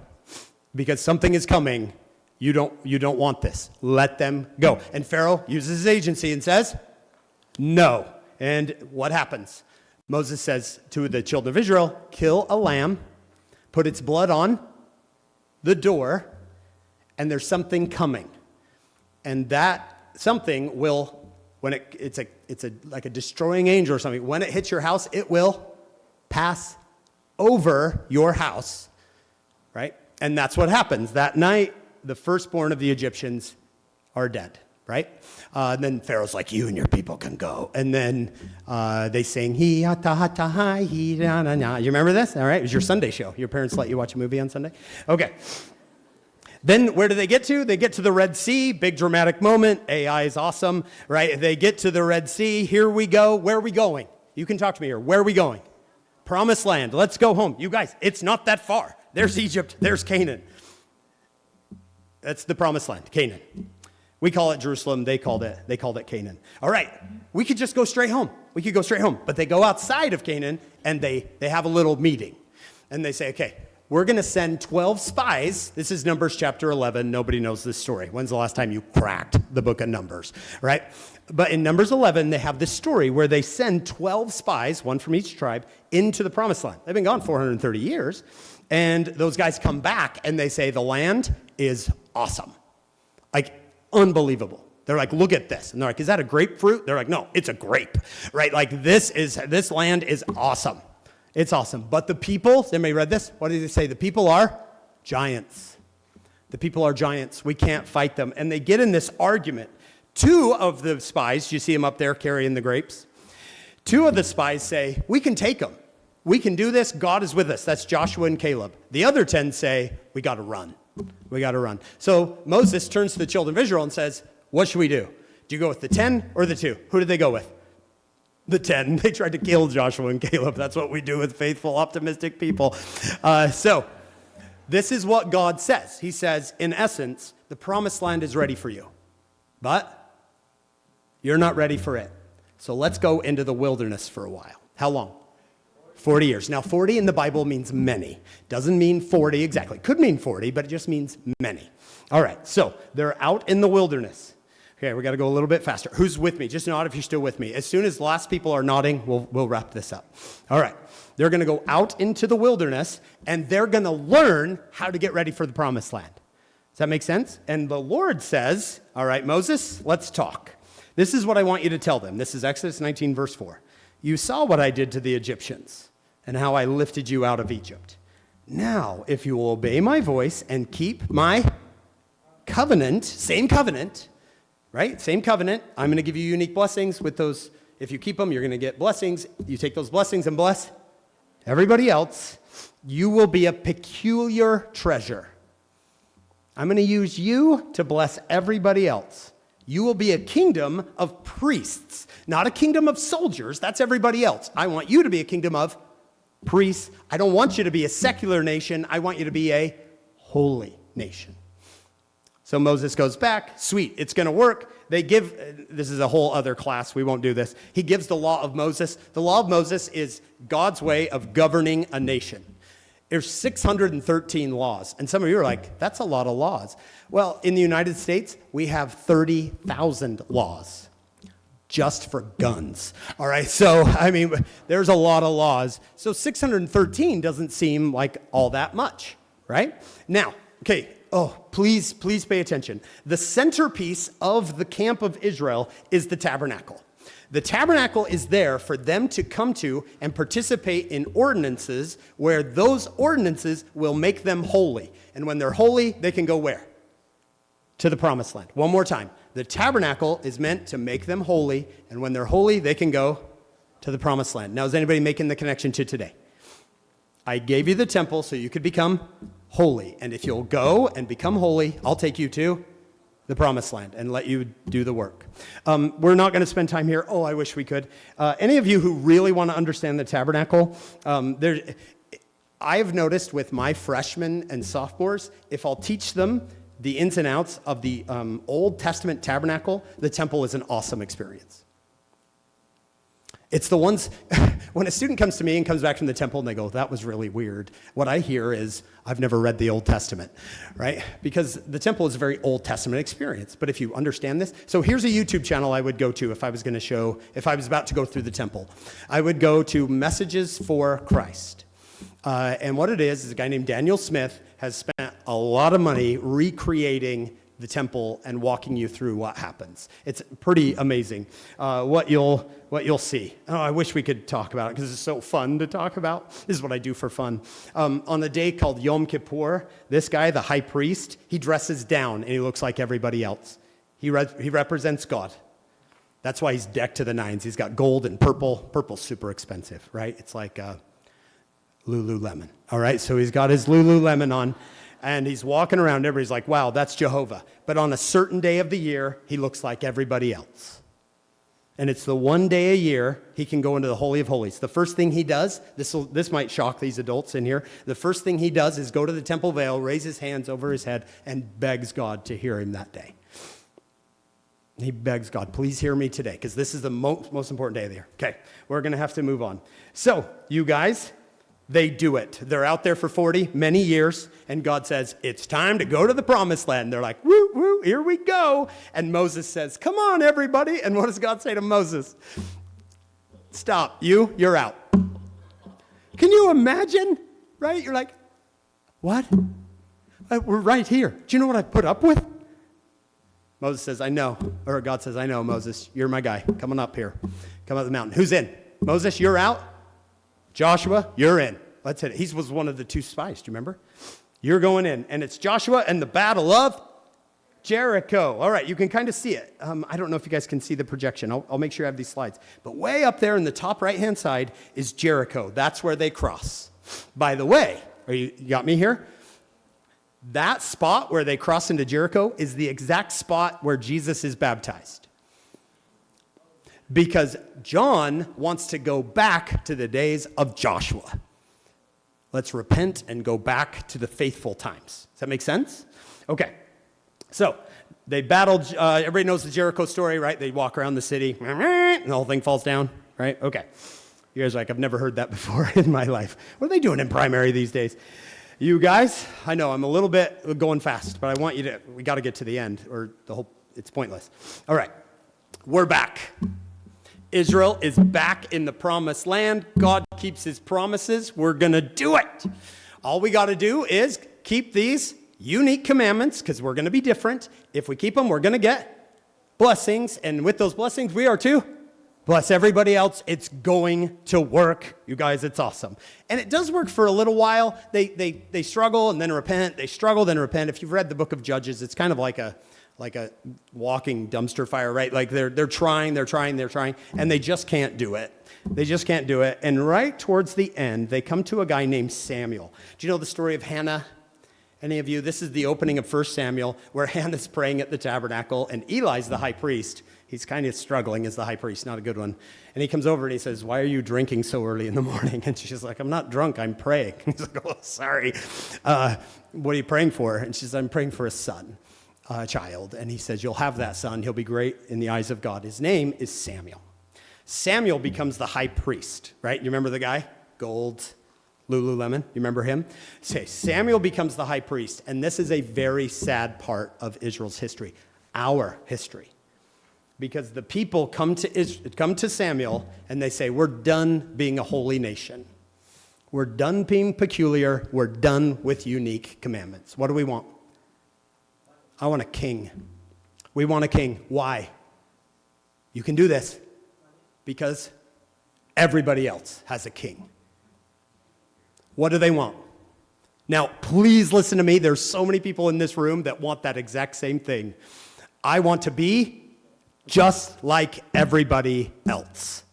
because something is coming. You don't want this. Let them go. And Pharaoh uses his agency and says, no. And what happens? Moses says to the children of Israel, kill a lamb, put its blood on the door, and there's something coming. And that something will, when it's like a destroying angel or something, when it hits your house, it will pass over your house, right? And that's what happens. That night, the firstborn of the Egyptians are dead, right? And then Pharaoh's like, you and your people can go. And then they sing, hi-ya-ta-ha-ta-hi, hi-da-na-na. You remember this? All right, it was your Sunday show. Your parents let you watch a movie on Sunday? Okay. Then where do they get to? They get to the Red Sea, big dramatic moment. AI is awesome, right? They get to the Red Sea. Here we go. Where are we going? You can talk to me here. Where are we going? Promised land. Let's go home. You guys, it's not that far. There's Egypt. There's Canaan. That's the promised land, Canaan. We call it Jerusalem. They called it Canaan. All right, we could just go straight home. We could go straight home. But they go outside of Canaan, and they have a little meeting. And they say, okay, we're going to send 12 spies. This is Numbers chapter 11. Nobody knows this story. When's the last time you cracked the book of Numbers, right? But in Numbers 11, they have this story where they send 12 spies, one from each tribe, into the promised land. They've been gone 430 years. And those guys come back, and they say the land is awesome. Like, unbelievable. They're like, look at this. And they're like, is that a grapefruit? They're like, no, it's a grape, right? Like, this land is awesome. It's awesome. But the people, anybody read this? What did they say? The people are giants. The people are giants. We can't fight them. And they get in this argument. Two of the spies, you see them up there carrying the grapes. Two of the spies say, we can take them. We can do this. God is with us. That's Joshua and Caleb. The other 10 say, we got to run. We got to run. So Moses turns to the children of Israel and says, what should we do? Do you go with the 10 or the 2? Who did they go with? The 10. They tried to kill Joshua and Caleb. That's what we do with faithful, optimistic people. So this is what God says. He says, in essence, the promised land is ready for you, but you're not ready for it. So let's go into the wilderness for a while. How long? 40 years. Now, 40 in the Bible means many. Doesn't mean 40 exactly. Could mean 40, but it just means many. All right, so they're out in the wilderness. Okay, we got to go a little bit faster. Who's with me? Just nod if you're still with me. As soon as the last people are nodding, we'll wrap this up. All right, they're going to go out into the wilderness, and they're going to learn how to get ready for the promised land. Does that make sense? And the Lord says, all right, Moses, let's talk. This is what I want you to tell them. This is Exodus 19, verse 4. You saw what I did to the Egyptians and how I lifted you out of Egypt. Now, if you will obey my voice and keep my covenant, same covenant, right? Same covenant. I'm going to give you unique blessings with those. If you keep them, you're going to get blessings. You take those blessings and bless everybody else. You will be a peculiar treasure. I'm going to use you to bless everybody else. You will be a kingdom of priests, not a kingdom of soldiers. That's everybody else. I want you to be a kingdom of priests. I don't want you to be a secular nation. I want you to be a holy nation. So Moses goes back. Sweet, it's going to work. They give, this is a whole other class. We won't do this. He gives the law of Moses. The law of Moses is God's way of governing a nation. There's 613 laws. And some of you are like, that's a lot of laws. Well, in the United States, we have 30,000 laws just for guns. All right, so, I mean, there's a lot of laws. So 613 doesn't seem like all that much, right? Now, okay, please pay attention. The centerpiece of the camp of Israel is the tabernacle. The tabernacle is there for them to come to and participate in ordinances where those ordinances will make them holy. And when they're holy, they can go where? To the promised land. One more time. The tabernacle is meant to make them holy, and when they're holy, they can go to the promised land. Now, is anybody making the connection to today? I gave you the temple so you could become holy. And if you'll go and become holy, I'll take you to the promised land and let you do the work. We're not going to spend time here. Oh, I wish we could. Any of you who really want to understand the tabernacle, I've noticed with my freshmen and sophomores, if I'll teach them the ins and outs of the Old Testament tabernacle, the temple is an awesome experience. It's the ones, when a student comes to me and comes back from the temple and they go, that was really weird, what I hear is, I've never read the Old Testament, right? Because the temple is a very Old Testament experience. But if you understand this, so here's a YouTube channel I would go to if I was about to go through the temple. I would go to Messages for Christ. And what it is a guy named Daniel Smith has spent a lot of money recreating the temple and walking you through what happens. It's pretty amazing what you'll see. Oh, I wish we could talk about it because it's so fun to talk about. This is what I do for fun. On the day called Yom Kippur, this guy, the high priest, he dresses down and he looks like everybody else. He represents God. That's why he's decked to the nines. He's got gold and purple. Purple's super expensive, right? It's like Lululemon. All right, so he's got his Lululemon on. And he's walking around, everybody's like, wow, that's Jehovah. But on a certain day of the year, he looks like everybody else. And it's the one day a year he can go into the Holy of Holies. The first thing he does, this might shock these adults in here, the first thing he does is go to the temple veil, raise his hands over his head, and begs God to hear him that day. He begs God, please hear me today, because this is the most important day of the year. Okay, we're going to have to move on. So, you guys, they do it. They're out there for many years, and God says, it's time to go to the promised land. They're like, woo, woo, here we go. And Moses says, come on, everybody. And what does God say to Moses? Stop, you're out. Can you imagine, right? You're like, what? We're right here. Do you know what I put up with? Moses says, I know. Or God says, I know, Moses, you're my guy. Come on up here. Come up the mountain. Who's in? Moses, you're out. Joshua, you're in. Let's hit it. He was one of the two spies. Do you remember? You're going in. And it's Joshua and the battle of Jericho. All right, you can kind of see it. I don't know if you guys can see the projection. I'll make sure I have these slides. But way up there in the top right-hand side is Jericho. That's where they cross. By the way, you got me here? That spot where they cross into Jericho is the exact spot where Jesus is baptized. Because John wants to go back to the days of Joshua. Let's repent and go back to the faithful times. Does that make sense? Okay. So they battled, everybody knows the Jericho story, right? They walk around the city, and the whole thing falls down, right? Okay. You guys are like, I've never heard that before in my life. What are they doing in primary these days? You guys, I know I'm a little bit going fast, but I want you to, we got to get to the end, or it's pointless. All right. We're back. Israel is back in the promised land. God keeps his promises. We're going to do it. All we got to do is keep these unique commandments, because we're going to be different. If we keep them, we're going to get blessings. And with those blessings, we are to bless everybody else. It's going to work. You guys, it's awesome. And it does work for a little while. They struggle and then repent. They struggle, then repent. If you've read the book of Judges, it's kind of like a walking dumpster fire, right? Like they're trying, and they just can't do it. They just can't do it. And right towards the end, they come to a guy named Samuel. Do you know the story of Hannah? Any of you? This is the opening of 1 Samuel, where Hannah's praying at the tabernacle, and Eli's the high priest. He's kind of struggling as the high priest, not a good one. And he comes over and he says, why are you drinking so early in the morning? And she's like, I'm not drunk, I'm praying. He's like, oh, sorry. What are you praying for? And she says, I'm praying for a son. Child. And he says, you'll have that son. He'll be great in the eyes of God. His name is Samuel. Samuel becomes the high priest, right? You remember the guy? Gold, Lululemon. You remember him? Samuel becomes the high priest. And this is a very sad part of Israel's history, our history. Because the people come to Samuel and they say, we're done being a holy nation. We're done being peculiar. We're done with unique commandments. What do we want? I want a king. We want a king. Why? You can do this. Because everybody else has a king. What do they want? Now, please listen to me. There's so many people in this room that want that exact same thing. I want to be just like everybody else.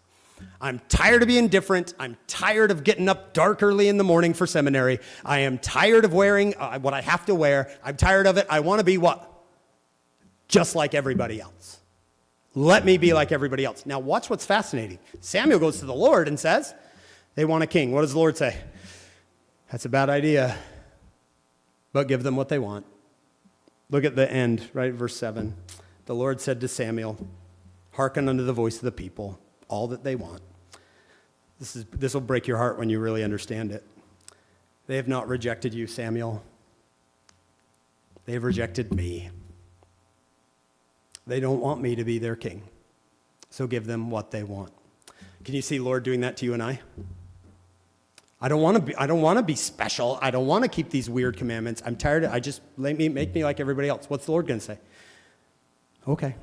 I'm tired of being different. I'm tired of getting up dark early in the morning for seminary. I am tired of wearing what I have to wear. I'm tired of it. I want to be what? Just like everybody else. Let me be like everybody else. Now, watch what's fascinating. Samuel goes to the Lord and says, they want a king. What does the Lord say? That's a bad idea, but give them what they want. Look at the end, right? Verse 7. The Lord said to Samuel, hearken unto the voice of the people, all that they want. This will break your heart when you really understand it. They have not rejected you, Samuel. They have rejected me. They don't want me to be their king. So give them what they want. Can you see Lord doing that to you and I? I don't want to be special. I don't want to keep these weird commandments. I'm tired. Make me like everybody else. What's the Lord going to say? Okay.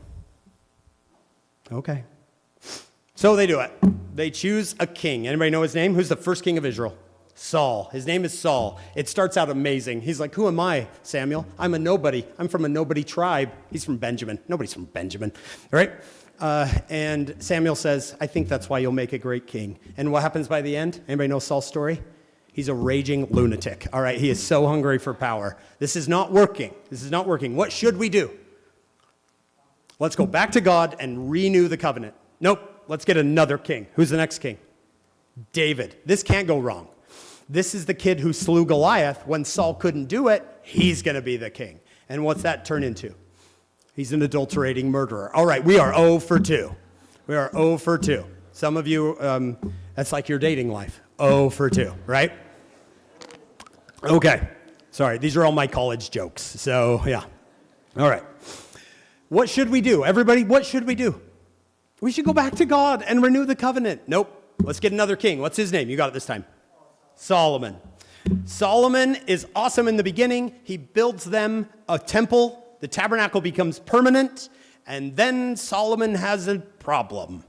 So they do it. They choose a king. Anybody know his name? Who's the first king of Israel? Saul. His name is Saul. It starts out amazing. He's like, who am I, Samuel? I'm a nobody. I'm from a nobody tribe. He's from Benjamin. Nobody's from Benjamin. All right? And Samuel says, I think that's why you'll make a great king. And what happens by the end? Anybody know Saul's story? He's a raging lunatic. All right? He is so hungry for power. This is not working. What should we do? Let's go back to God and renew the covenant. Nope. Let's get another king. Who's the next king? David. This can't go wrong. This is the kid who slew Goliath. When Saul couldn't do it, he's going to be the king. And what's that turn into? He's an adulterating murderer. All right, we are 0 for 2. We are 0 for 2. Some of you, that's like your dating life. 0 for 2, right? Okay. Sorry, these are all my college jokes. So, yeah. All right. What should we do? Everybody, what should we do? We should go back to God and renew the covenant. Nope. Let's get another king. What's his name? You got it this time. Solomon. Solomon is awesome in the beginning. He builds them a temple. The tabernacle becomes permanent. And then Solomon has a problem.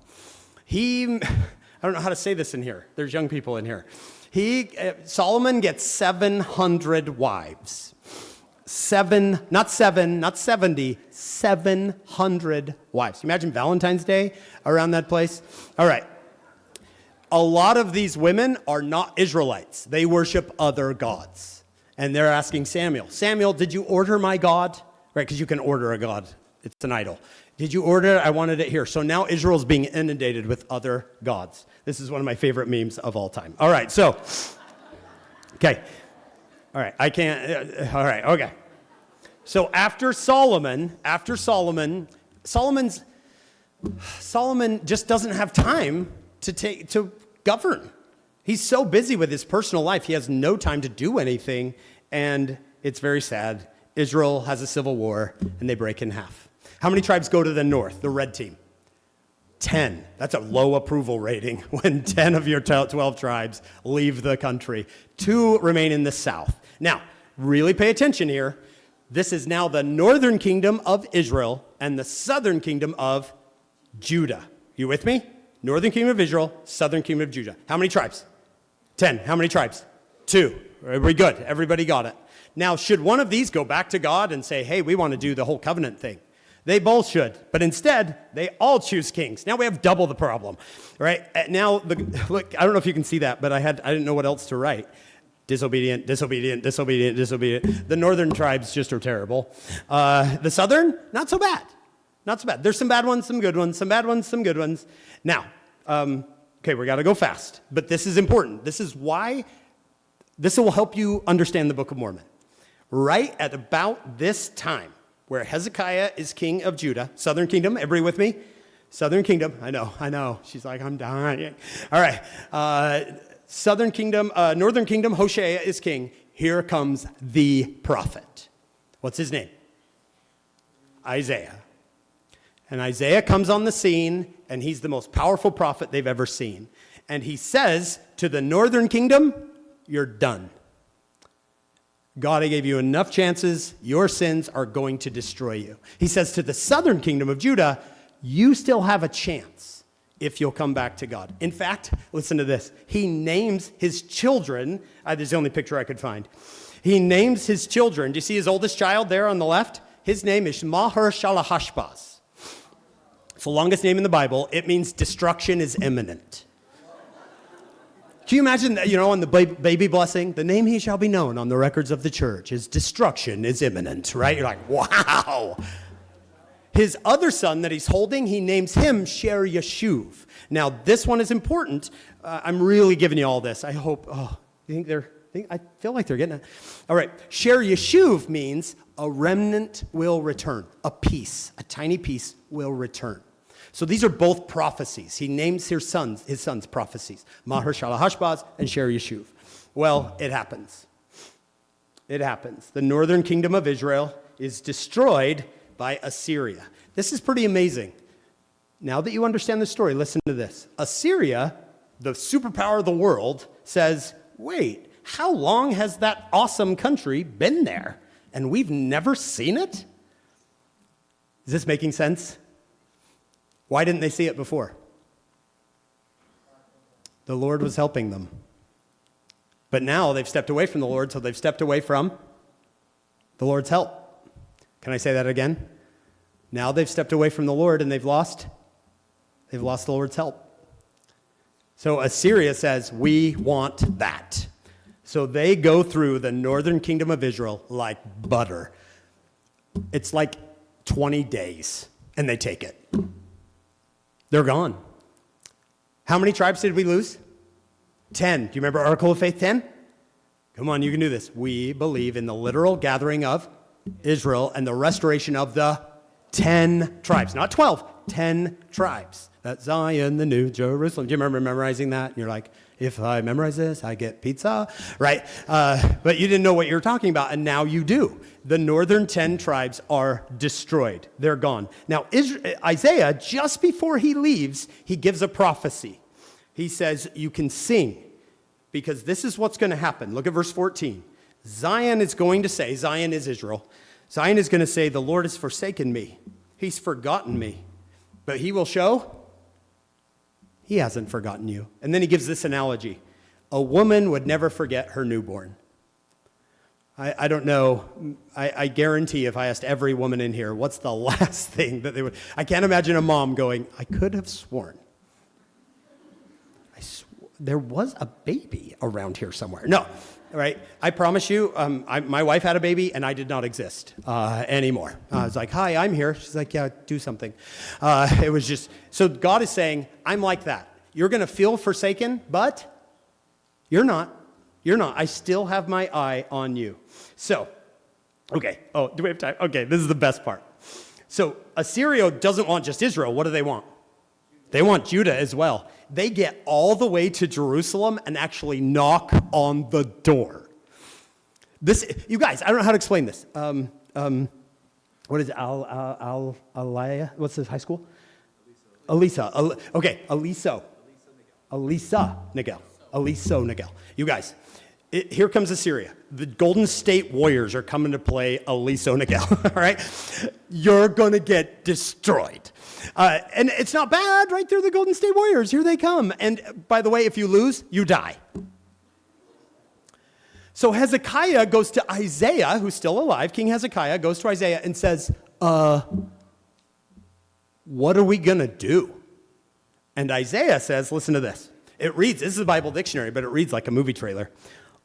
I don't know how to say this in here. There's young people in here. Solomon gets 700 wives. Not 70, 700 wives. Imagine Valentine's Day around that place. All right. A lot of these women are not Israelites. They worship other gods. And they're asking Samuel, did you order my God? Right, because you can order a god. It's an idol. Did you order it? I wanted it here. So now Israel's being inundated with other gods. This is one of my favorite memes of all time. All right, so, okay. All right, okay. So after Solomon just doesn't have time to govern. He's so busy with his personal life, he has no time to do anything, and it's very sad. Israel has a civil war, and they break in half. How many tribes go to the north, the red team? 10. That's a low approval rating when 10 of your 12 tribes leave the country. 2 remain in the south. Now, really pay attention here. This is now the northern kingdom of Israel and the southern kingdom of Judah. You with me? Northern kingdom of Israel, southern kingdom of Judah. How many tribes? 10. How many tribes? 2. Very good. Everybody got it. Now, should one of these go back to God and say, hey, we want to do the whole covenant thing? They both should. But instead, they all choose kings. Now we have double the problem, right? Now, look, I don't know if you can see that, but I didn't know what else to write. Disobedient. The northern tribes just are terrible. The southern, not so bad. There's some bad ones, some good ones, some bad ones, some good ones. Now, okay, we got to go fast, but this is important. This is why this will help you understand the Book of Mormon. Right at about this time, where Hezekiah is king of Judah, southern kingdom, everybody with me? Southern kingdom, I know. She's like, I'm dying. All right, southern kingdom, northern kingdom, Hoshea is king. Here comes the prophet. What's his name? Isaiah. And Isaiah comes on the scene, and he's the most powerful prophet they've ever seen. And he says to the northern kingdom, you're done. God, I gave you enough chances. Your sins are going to destroy you. He says to the southern kingdom of Judah, you still have a chance. if you'll come back to God. In fact, listen to this. He names his children. This is the only picture I could find. He names his children. Do you see his oldest child there on the left? His name is Maher-shalal-hash-baz. It's the longest name in the Bible. It means destruction is imminent. Can you imagine that, on the baby blessing, the name he shall be known on the records of the church is destruction is imminent, right? You're like, wow. His other son that he's holding, he names him Sher Yeshuv. Now, this one is important. I'm really giving you all this. I hope, I feel like they're getting it. All right, Sher Yeshuv means a remnant will return. A tiny piece will return. So these are both prophecies. He names his sons prophecies. Maher-shalal-hash-baz and Sher Yeshuv. Well, it happens. It happens. The northern kingdom of Israel is destroyed by Assyria. This is pretty amazing. Now that you understand the story, listen to this. Assyria, the superpower of the world, says, wait, how long has that awesome country been there? And we've never seen it? Is this making sense? Why didn't they see it before? The Lord was helping them. But now they've stepped away from the Lord, so they've stepped away from the Lord's help. Can I say that again? Now they've stepped away from the Lord and they've lost the Lord's help. So Assyria says, we want that. So they go through the northern kingdom of Israel like butter. It's like 20 days, and they take it. They're gone. How many tribes did we lose? 10. Do you remember Article of Faith 10? Come on, you can do this. We believe in the literal gathering of Israel and the restoration of the 10 tribes. Not 12, 10 tribes. That's Zion, the New Jerusalem. Do you remember memorizing that? And you're like, if I memorize this, I get pizza, right? But you didn't know what you were talking about, and now you do. The northern 10 tribes are destroyed. They're gone. Now, Isaiah, just before he leaves, he gives a prophecy. He says, you can sing, because this is what's going to happen. Look at verse 14. Zion is going to say, Zion is Israel. Zion is going to say, the Lord has forsaken me. He's forgotten me. But he will show he hasn't forgotten you. And then he gives this analogy. A woman would never forget her newborn. I don't know. I guarantee if I asked every woman in here, what's the last thing that they would... I can't imagine a mom going, I could have sworn. There was a baby around here somewhere. No, right? I promise you, my wife had a baby, and I did not exist anymore. I was like, hi, I'm here. She's like, yeah, do something. It was just... So God is saying, I'm like that. You're going to feel forsaken, but you're not. You're not. I still have my eye on you. So, okay. Oh, do we have time? Okay, this is the best part. So Assyria doesn't want just Israel. What do they want? They want Judah as well. They get all the way to Jerusalem and actually knock on the door. This, you guys, I don't know how to explain this. What is it? Aliyah? What's the high school? Elisa. Okay, Eliso. Elisa Nagel. Eliso Nagel. You guys, here comes Assyria. The Golden State Warriors are coming to play Eliso Nagel. All right? You're going to get destroyed. And it's not bad, right? They're the Golden State Warriors. Here they come. And by the way, if you lose, you die. So Hezekiah goes to Isaiah, who's still alive. King Hezekiah goes to Isaiah and says, what are we going to do? And Isaiah says, listen to this. It reads, this is a Bible dictionary, but it reads like a movie trailer.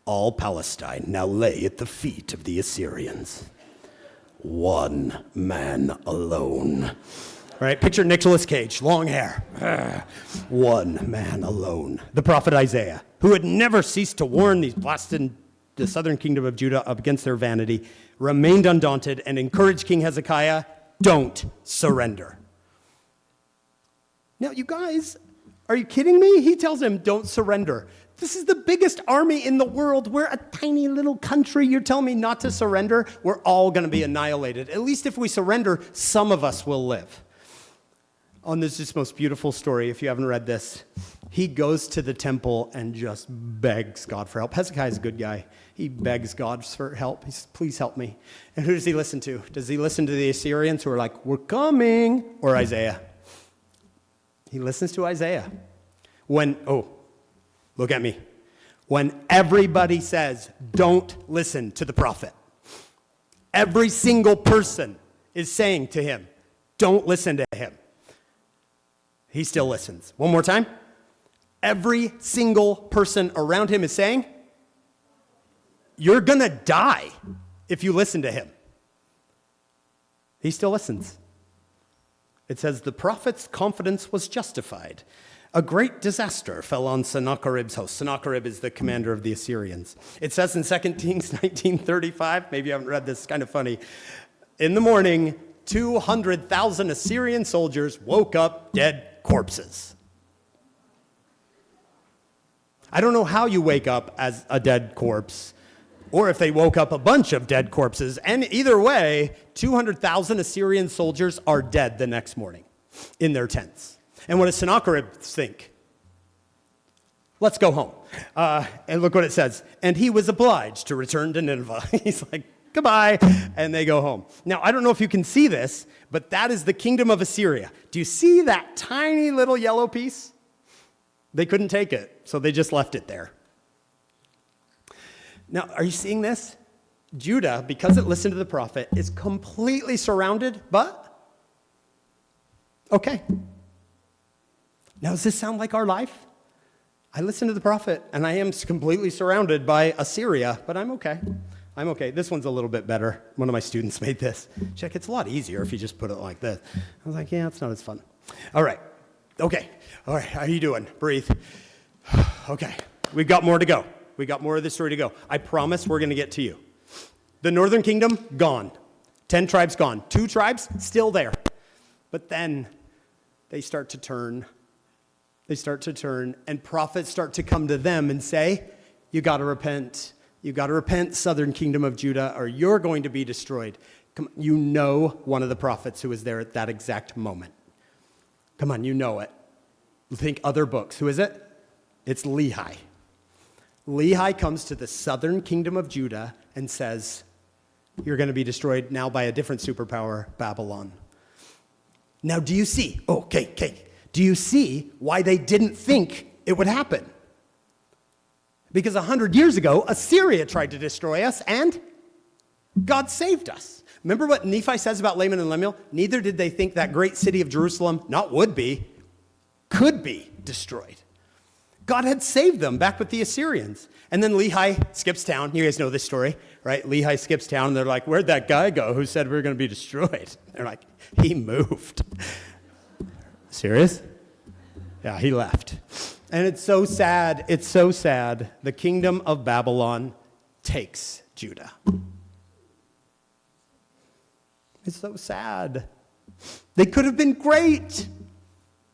All Palestine now lay at the feet of the Assyrians. One man alone. Right? Picture Nicolas Cage, long hair. One man alone. The prophet Isaiah, who had never ceased to warn these blasted the southern kingdom of Judah up against their vanity, remained undaunted and encouraged King Hezekiah, don't surrender. Now, you guys, are you kidding me? He tells him, don't surrender. This is the biggest army in the world. We're a tiny little country. You're telling me not to surrender? We're all going to be annihilated. At least if we surrender, some of us will live. On this most beautiful story, if you haven't read this, he goes to the temple and just begs God for help. Hezekiah's a good guy. He begs God for help. He says, please help me. And who does he listen to? Does he listen to the Assyrians who are like, we're coming? Or Isaiah? He listens to Isaiah. Look at me. When everybody says, don't listen to the prophet, every single person is saying to him, don't listen to him. He still listens. One more time. Every single person around him is saying, you're going to die if you listen to him. He still listens. It says, the prophet's confidence was justified. A great disaster fell on Sennacherib's host. Sennacherib is the commander of the Assyrians. It says in 2 Kings 19:35, maybe you haven't read this, it's kind of funny. In the morning, 200,000 Assyrian soldiers woke up dead corpses. I don't know how you wake up as a dead corpse, or if they woke up a bunch of dead corpses. And either way, 200,000 Assyrian soldiers are dead the next morning in their tents. And what does Sennacherib think? Let's go home. And look what it says. And he was obliged to return to Nineveh. He's like, goodbye. And they go home. Now, I don't know if you can see this, but that is the kingdom of Assyria. Do you see that tiny little yellow piece? They couldn't take it, so they just left it there. Now, are you seeing this? Judah, because it listened to the prophet, is completely surrounded, but okay. Now, does this sound like our life? I listen to the prophet, and I am completely surrounded by Assyria, but I'm okay. I'm okay. This one's a little bit better. One of my students made this. Check, it's a lot easier if you just put it like this. I was like, yeah, it's not as fun. All right. Okay. All right. How are you doing? Breathe. Okay. We've got more to go. We got more of this story to go. I promise we're going to get to you. The northern kingdom, gone. 10 tribes gone. 2 tribes, still there. But then they start to turn. They start to turn, and prophets start to come to them and say, you got to repent. You got to repent, southern kingdom of Judah, or you're going to be destroyed. Come, you know one of the prophets who was there at that exact moment. Come on, you know it. Think other books. Who is it? It's Lehi. Lehi comes to the southern kingdom of Judah and says, you're going to be destroyed now by a different superpower, Babylon. Now, do you see? Okay. Do you see why they didn't think it would happen? Because 100 years ago, Assyria tried to destroy us, and God saved us. Remember what Nephi says about Laman and Lemuel? Neither did they think that great city of Jerusalem, not would be, could be destroyed. God had saved them back with the Assyrians. And then Lehi skips town. You guys know this story, right? Lehi skips town, and they're like, where'd that guy go who said we were going to be destroyed? They're like, he moved. Serious? Yeah, he left. And it's so sad. It's so sad. The kingdom of Babylon takes Judah. It's so sad. They could have been great.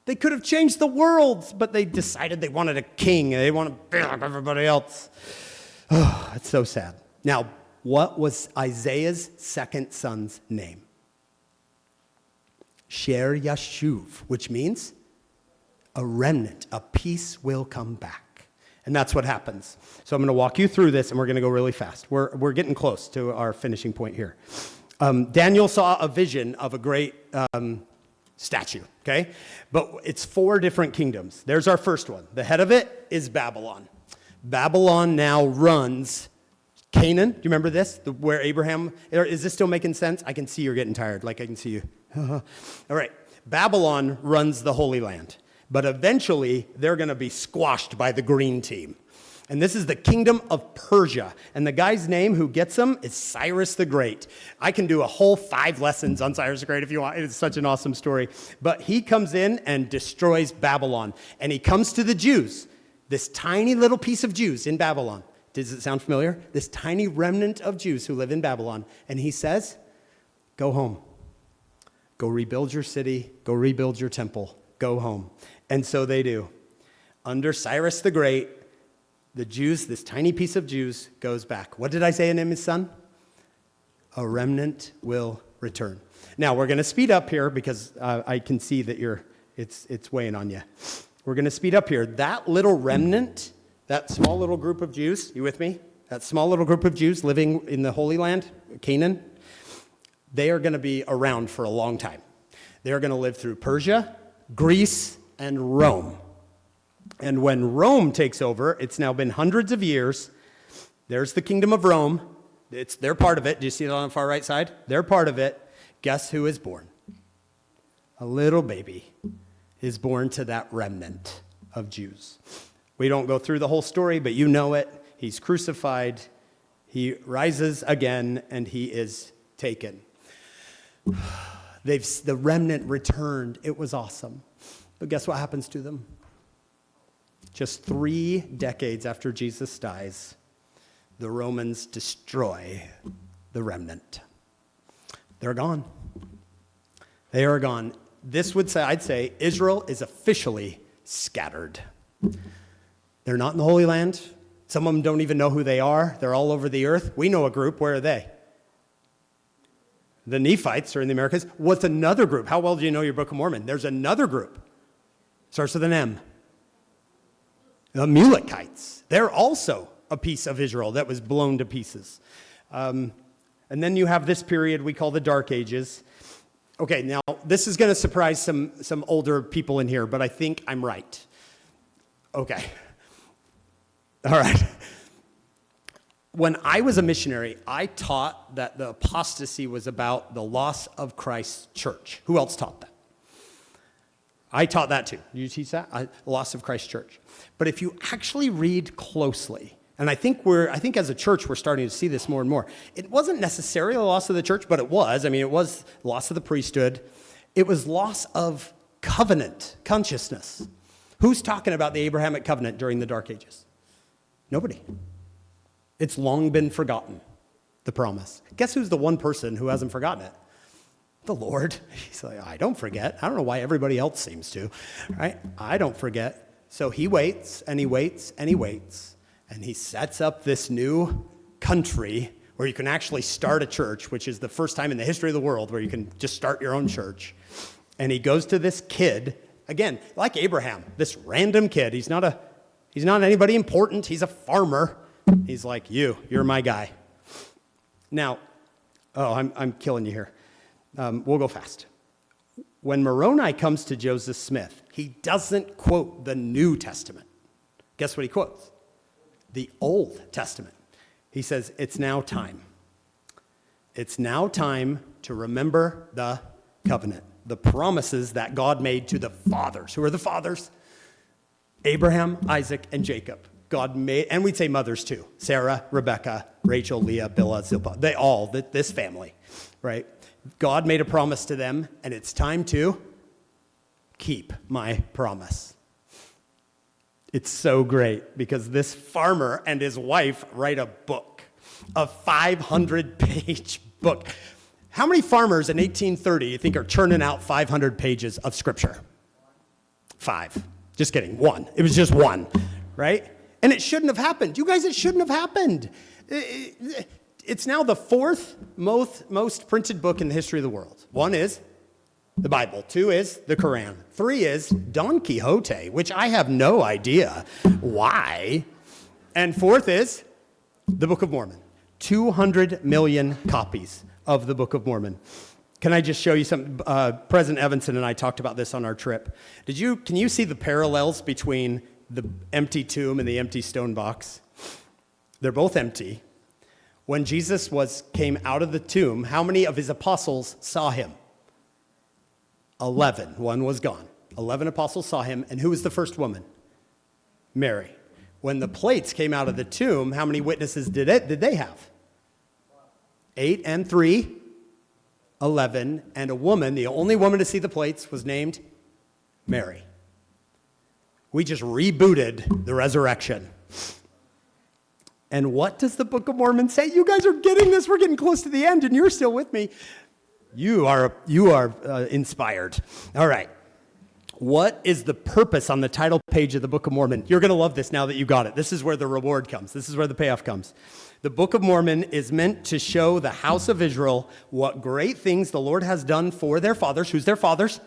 They could have changed the world, but they decided they wanted a king. They want to be like everybody else. Oh, it's so sad. Now, what was Isaiah's second son's name? Sher Yashuv, which means a remnant, a piece will come back. And that's what happens. So I'm going to walk you through this, and we're going to go really fast. We're getting close to our finishing point here. Daniel saw a vision of a great statue, okay? But it's 4 different kingdoms. There's our first one. The head of it is Babylon. Babylon now runs Canaan. Do you remember this? Where Abraham, is this still making sense? I can see you're getting tired, like I can see you. All right. Babylon runs the Holy Land. But eventually, they're going to be squashed by the green team. And this is the kingdom of Persia. And the guy's name who gets them is Cyrus the Great. I can do a whole 5 lessons on Cyrus the Great if you want. It's such an awesome story. But he comes in and destroys Babylon. And he comes to the Jews, this tiny little piece of Jews in Babylon. Does it sound familiar? This tiny remnant of Jews who live in Babylon. And he says, go home. Go rebuild your city. Go rebuild your temple. Go home. And so they do. Under Cyrus the Great, the Jews, this tiny piece of Jews, goes back. What did Isaiah name his son? A remnant will return. Now, we're going to speed up here because I can see that it's weighing on you. We're going to speed up here. That little remnant, that small little group of Jews, you with me? That small little group of Jews living in the Holy Land, Canaan, they are going to be around for a long time. They are going to live through Persia, Greece, and Rome. And when Rome takes over, it's now been hundreds of years. There's the kingdom of Rome. They're part of it. Do you see it on the far right side? They're part of it. Guess who is born? A little baby is born to that remnant of Jews. We don't go through the whole story, but you know it. He's crucified. He rises again, and he is taken. The remnant returned. It was awesome. But guess what happens to them? Just 3 decades after Jesus dies, the Romans destroy the remnant. They're gone. They are gone. This would say, I'd say, Israel is officially scattered. They're not in the Holy Land. Some of them don't even know who they are. They're all over the earth. We know a group. Where are they? The Nephites are in the Americas. What's another group? How well do you know your Book of Mormon? There's another group. Starts with an M. The Amalekites. They're also a piece of Israel that was blown to pieces. And then you have this period we call the Dark Ages. Okay, now this is going to surprise some older people in here, but I think I'm right. Okay. All right. When I was a missionary, I taught that the apostasy was about the loss of Christ's church. Who else taught that? I taught that too. Did you teach that? Loss of Christ's church. But if you actually read closely, and I think as a church we're starting to see this more and more. It wasn't necessarily the loss of the church, but it was. I mean, it was loss of the priesthood. It was loss of covenant consciousness. Who's talking about the Abrahamic covenant during the Dark Ages? Nobody. It's long been forgotten, the promise. Guess who's the one person who hasn't forgotten it? The Lord. He's like, I don't forget. I don't know why everybody else seems to, right? I don't forget. So he waits, and he waits, and he waits, and he sets up this new country where you can actually start a church, which is the first time in the history of the world where you can just start your own church. And he goes to this kid, again, like Abraham, this random kid. He's not anybody important. He's a farmer. He's like, you're my guy. Now, I'm killing you here. We'll go fast. When Moroni comes to Joseph Smith, he doesn't quote the New Testament. Guess what he quotes? The Old Testament. He says, it's now time. It's now time to remember the covenant, the promises that God made to the fathers. Who are the fathers? Abraham, Isaac, and Jacob. God made, and we'd say mothers too. Sarah, Rebecca, Rachel, Leah, Bilhah, Zilpah. They all, this family, right? God made a promise to them, and it's time to keep my promise. It's so great because this farmer and his wife write a book, a 500-page book. How many farmers in 1830 you think are churning out 500 pages of scripture? 5. Just kidding. 1. It was just 1, right? And it shouldn't have happened. You guys, it shouldn't have happened. It's now the 4th most printed book in the history of the world. 1 is the Bible. 2 is the Quran. 3 is Don Quixote, which I have no idea why. And 4th is the Book of Mormon. 200 million copies of the Book of Mormon. Can I just show you something? President Evanson and I talked about this on our trip. Can you see the parallels between the empty tomb and the empty stone box? They're both empty. When Jesus came out of the tomb, how many of his apostles saw him? 11. 1 was gone. 11 apostles saw him. And who was the first woman? Mary. When the plates came out of the tomb, how many witnesses did they have? 8 and 3, 11. And a woman, the only woman to see the plates, was named Mary. We just rebooted the resurrection. And what does the Book of Mormon say? You guys are getting this. We're getting close to the end, and you're still with me. You are inspired. All right. What is the purpose on the title page of the Book of Mormon? You're going to love this now that you got it. This is where the reward comes. This is where the payoff comes. The Book of Mormon is meant to show the house of Israel what great things the Lord has done for their fathers. Who's their fathers?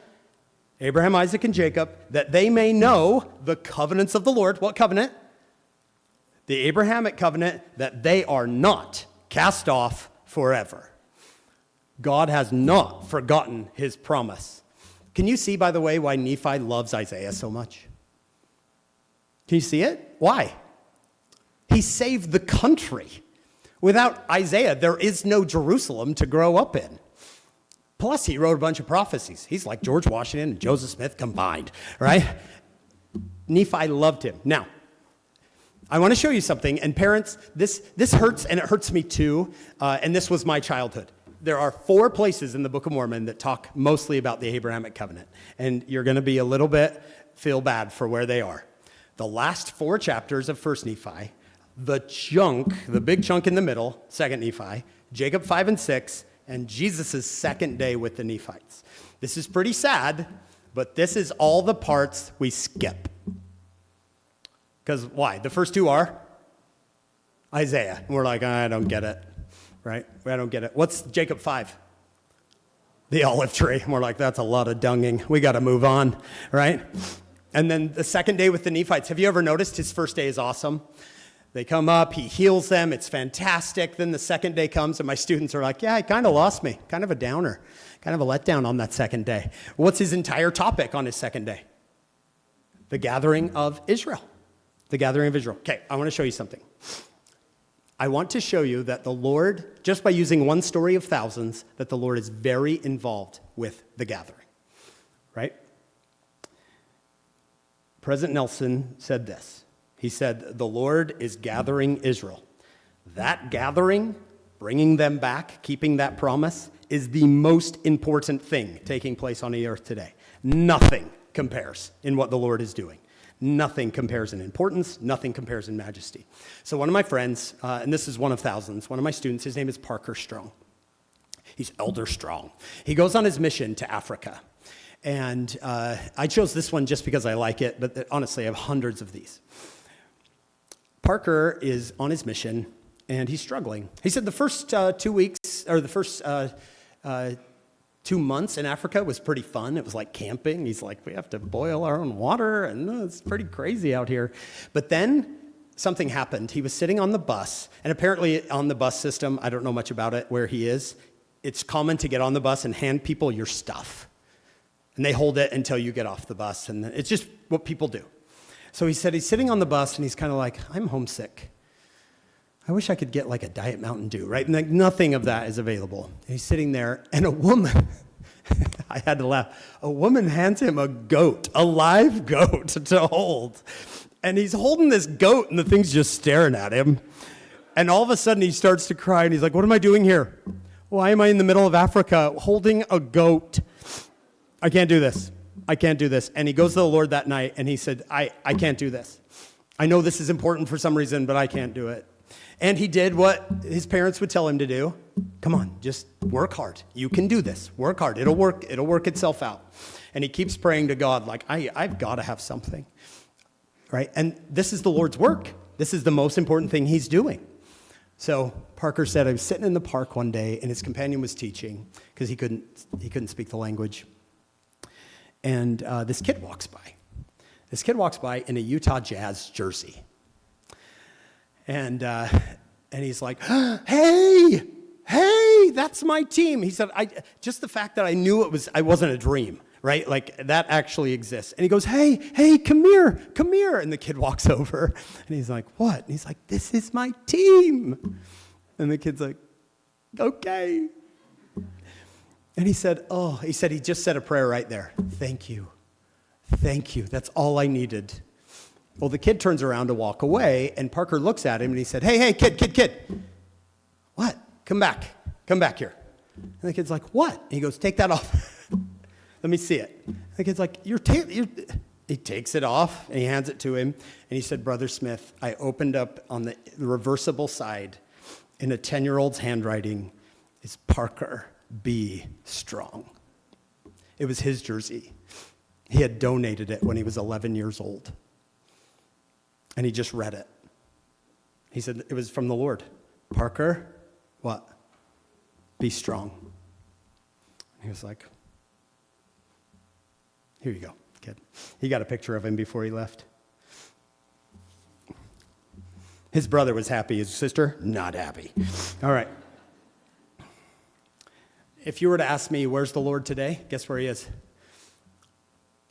Abraham, Isaac, and Jacob, that they may know the covenants of the Lord. What covenant? The Abrahamic covenant, that they are not cast off forever. God has not forgotten his promise. Can you see, by the way, why Nephi loves Isaiah so much? Can you see it? Why? He saved the country. Without Isaiah, there is no Jerusalem to grow up in. Plus, he wrote a bunch of prophecies. He's like George Washington and Joseph Smith combined, right? Nephi loved him. Now, I want to show you something. And parents, this hurts, and it hurts me too. And this was my childhood. There are 4 places in the Book of Mormon that talk mostly about the Abrahamic covenant. And you're going to be a little bit feel bad for where they are. The last 4 chapters of 1 Nephi, the big chunk in the middle, 2 Nephi, Jacob 5 and 6, and Jesus' second day with the Nephites. This is pretty sad, but this is all the parts we skip. Because why? The first 2 are Isaiah. And we're like, I don't get it, right? I don't get it. What's Jacob 5? The olive tree. And we're like, that's a lot of dunging. We got to move on, right? And then the second day with the Nephites. Have you ever noticed his first day is awesome? They come up, he heals them, it's fantastic. Then the second day comes, and my students are like, yeah, he kind of lost me. Kind of a downer, kind of a letdown on that second day. What's his entire topic on his second day? The gathering of Israel. The gathering of Israel. Okay, I want to show you something. I want to show you that the Lord, just by using one story of thousands, that the Lord is very involved with the gathering, right? President Nelson said this. He said, the Lord is gathering Israel. That gathering, bringing them back, keeping that promise, is the most important thing taking place on the earth today. Nothing compares in what the Lord is doing. Nothing compares in importance. Nothing compares in majesty. So one of my friends, and this is one of thousands, one of my students, his name is Parker Strong. He's Elder Strong. He goes on his mission to Africa. And I chose this one just because I like it, but honestly, I have hundreds of these. Parker is on his mission, and he's struggling. He said the first 2 weeks, or the first 2 months in Africa was pretty fun. It was like camping. He's like, we have to boil our own water, and it's pretty crazy out here. But then something happened. He was sitting on the bus, and apparently on the bus system, I don't know much about it where he is, it's common to get on the bus and hand people your stuff. And they hold it until you get off the bus, and it's just what people do. So he said he's sitting on the bus, and he's kind of like, I'm homesick. I wish I could get like a Diet Mountain Dew, right? And like nothing of that is available. And he's sitting there, and a woman, I had to laugh, a woman hands him a goat, a live goat to hold. And he's holding this goat, and the thing's just staring at him. And all of a sudden, he starts to cry, and he's like, what am I doing here? Why am I in the middle of Africa holding a goat? I can't do this. I can't do this. And he goes to the Lord that night, and he said, I can't do this. I know this is important for some reason, but I can't do it. And he did what his parents would tell him to do. Come on, just work hard. You can do this. Work hard. It'll work itself out. And he keeps praying to God, like, I've got to have something, right? And this is the Lord's work. This is the most important thing he's doing. So Parker said, I was sitting in the park one day, and his companion was teaching because he couldn't speak the language. And this kid walks by. This kid walks by in a Utah Jazz jersey. And he's like, hey, that's my team. He said, just the fact that I knew I wasn't a dream, right? Like that actually exists. And he goes, hey, come here. And the kid walks over, and he's like, what? And he's like, this is my team. And the kid's like, okay. And he said he just said a prayer right there. Thank you. That's all I needed. Well, the kid turns around to walk away, and Parker looks at him, and he said, hey, kid. What? Come back here. And the kid's like, what? And he goes, take that off. Let me see it. And the kid's like, he takes it off, and he hands it to him, and he said, Brother Smith, I opened up on the reversible side in a 10-year-old's handwriting, is Parker, be strong. It was his jersey. He had donated it when he was 11 years old. And he just read it. He said it was from the Lord. Parker, what? Be strong. He was like, here you go, kid. He got a picture of him before he left. His brother was happy. His sister, not happy. All right. If you were to ask me, where's the Lord today? Guess where he is?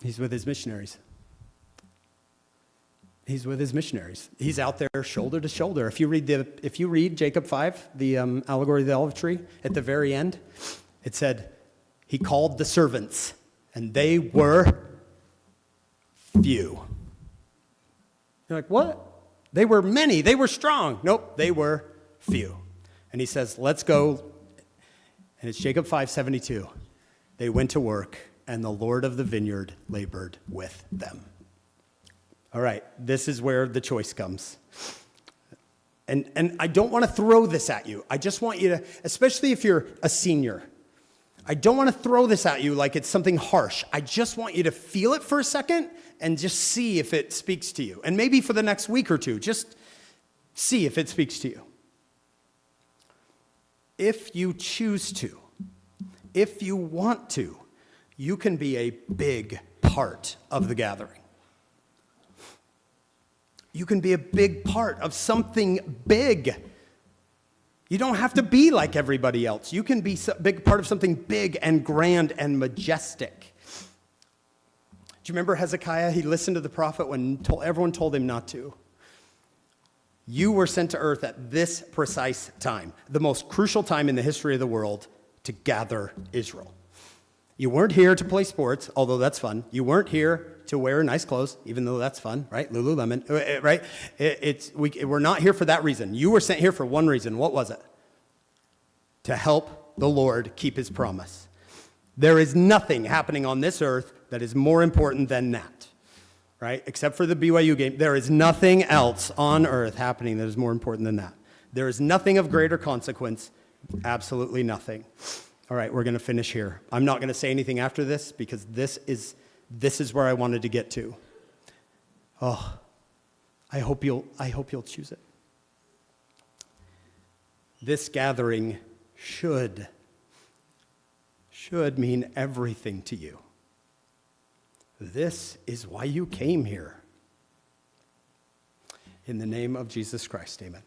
He's with his missionaries. He's with his missionaries. He's out there shoulder to shoulder. If you read Jacob 5, the allegory of the olive tree, at the very end, it said, he called the servants, and they were few. You're like, what? They were many. They were strong. Nope, they were few. And he says, let's go. And it's Jacob 5:72. They went to work, and the Lord of the vineyard labored with them. All right, this is where the choice comes. And I don't want to throw this at you. I just want you to, especially if you're a senior, I don't want to throw this at you like it's something harsh. I just want you to feel it for a second and just see if it speaks to you. And maybe for the next week or two, just see if it speaks to you. If you choose to, if you want to, you can be a big part of the gathering. You can be a big part of something big. You don't have to be like everybody else. You can be a big part of something big and grand and majestic. Do you remember Hezekiah? He listened to the prophet when everyone told him not to. You were sent to earth at this precise time, the most crucial time in the history of the world, to gather Israel. You weren't here to play sports, although that's fun. You weren't here to wear nice clothes, even though that's fun, right? Lululemon, right? We're not here for that reason. You were sent here for one reason. What was it? To help the Lord keep his promise. There is nothing happening on this earth that is more important than that, right? Except for the BYU game. There is nothing else on earth happening that is more important than that. There is nothing of greater consequence. Absolutely nothing. All right, we're going to finish here. I'm not going to say anything after this because this is where I wanted to get to. Oh, I hope you'll choose it. This gathering should mean everything to you. This is why you came here. In the name of Jesus Christ, amen.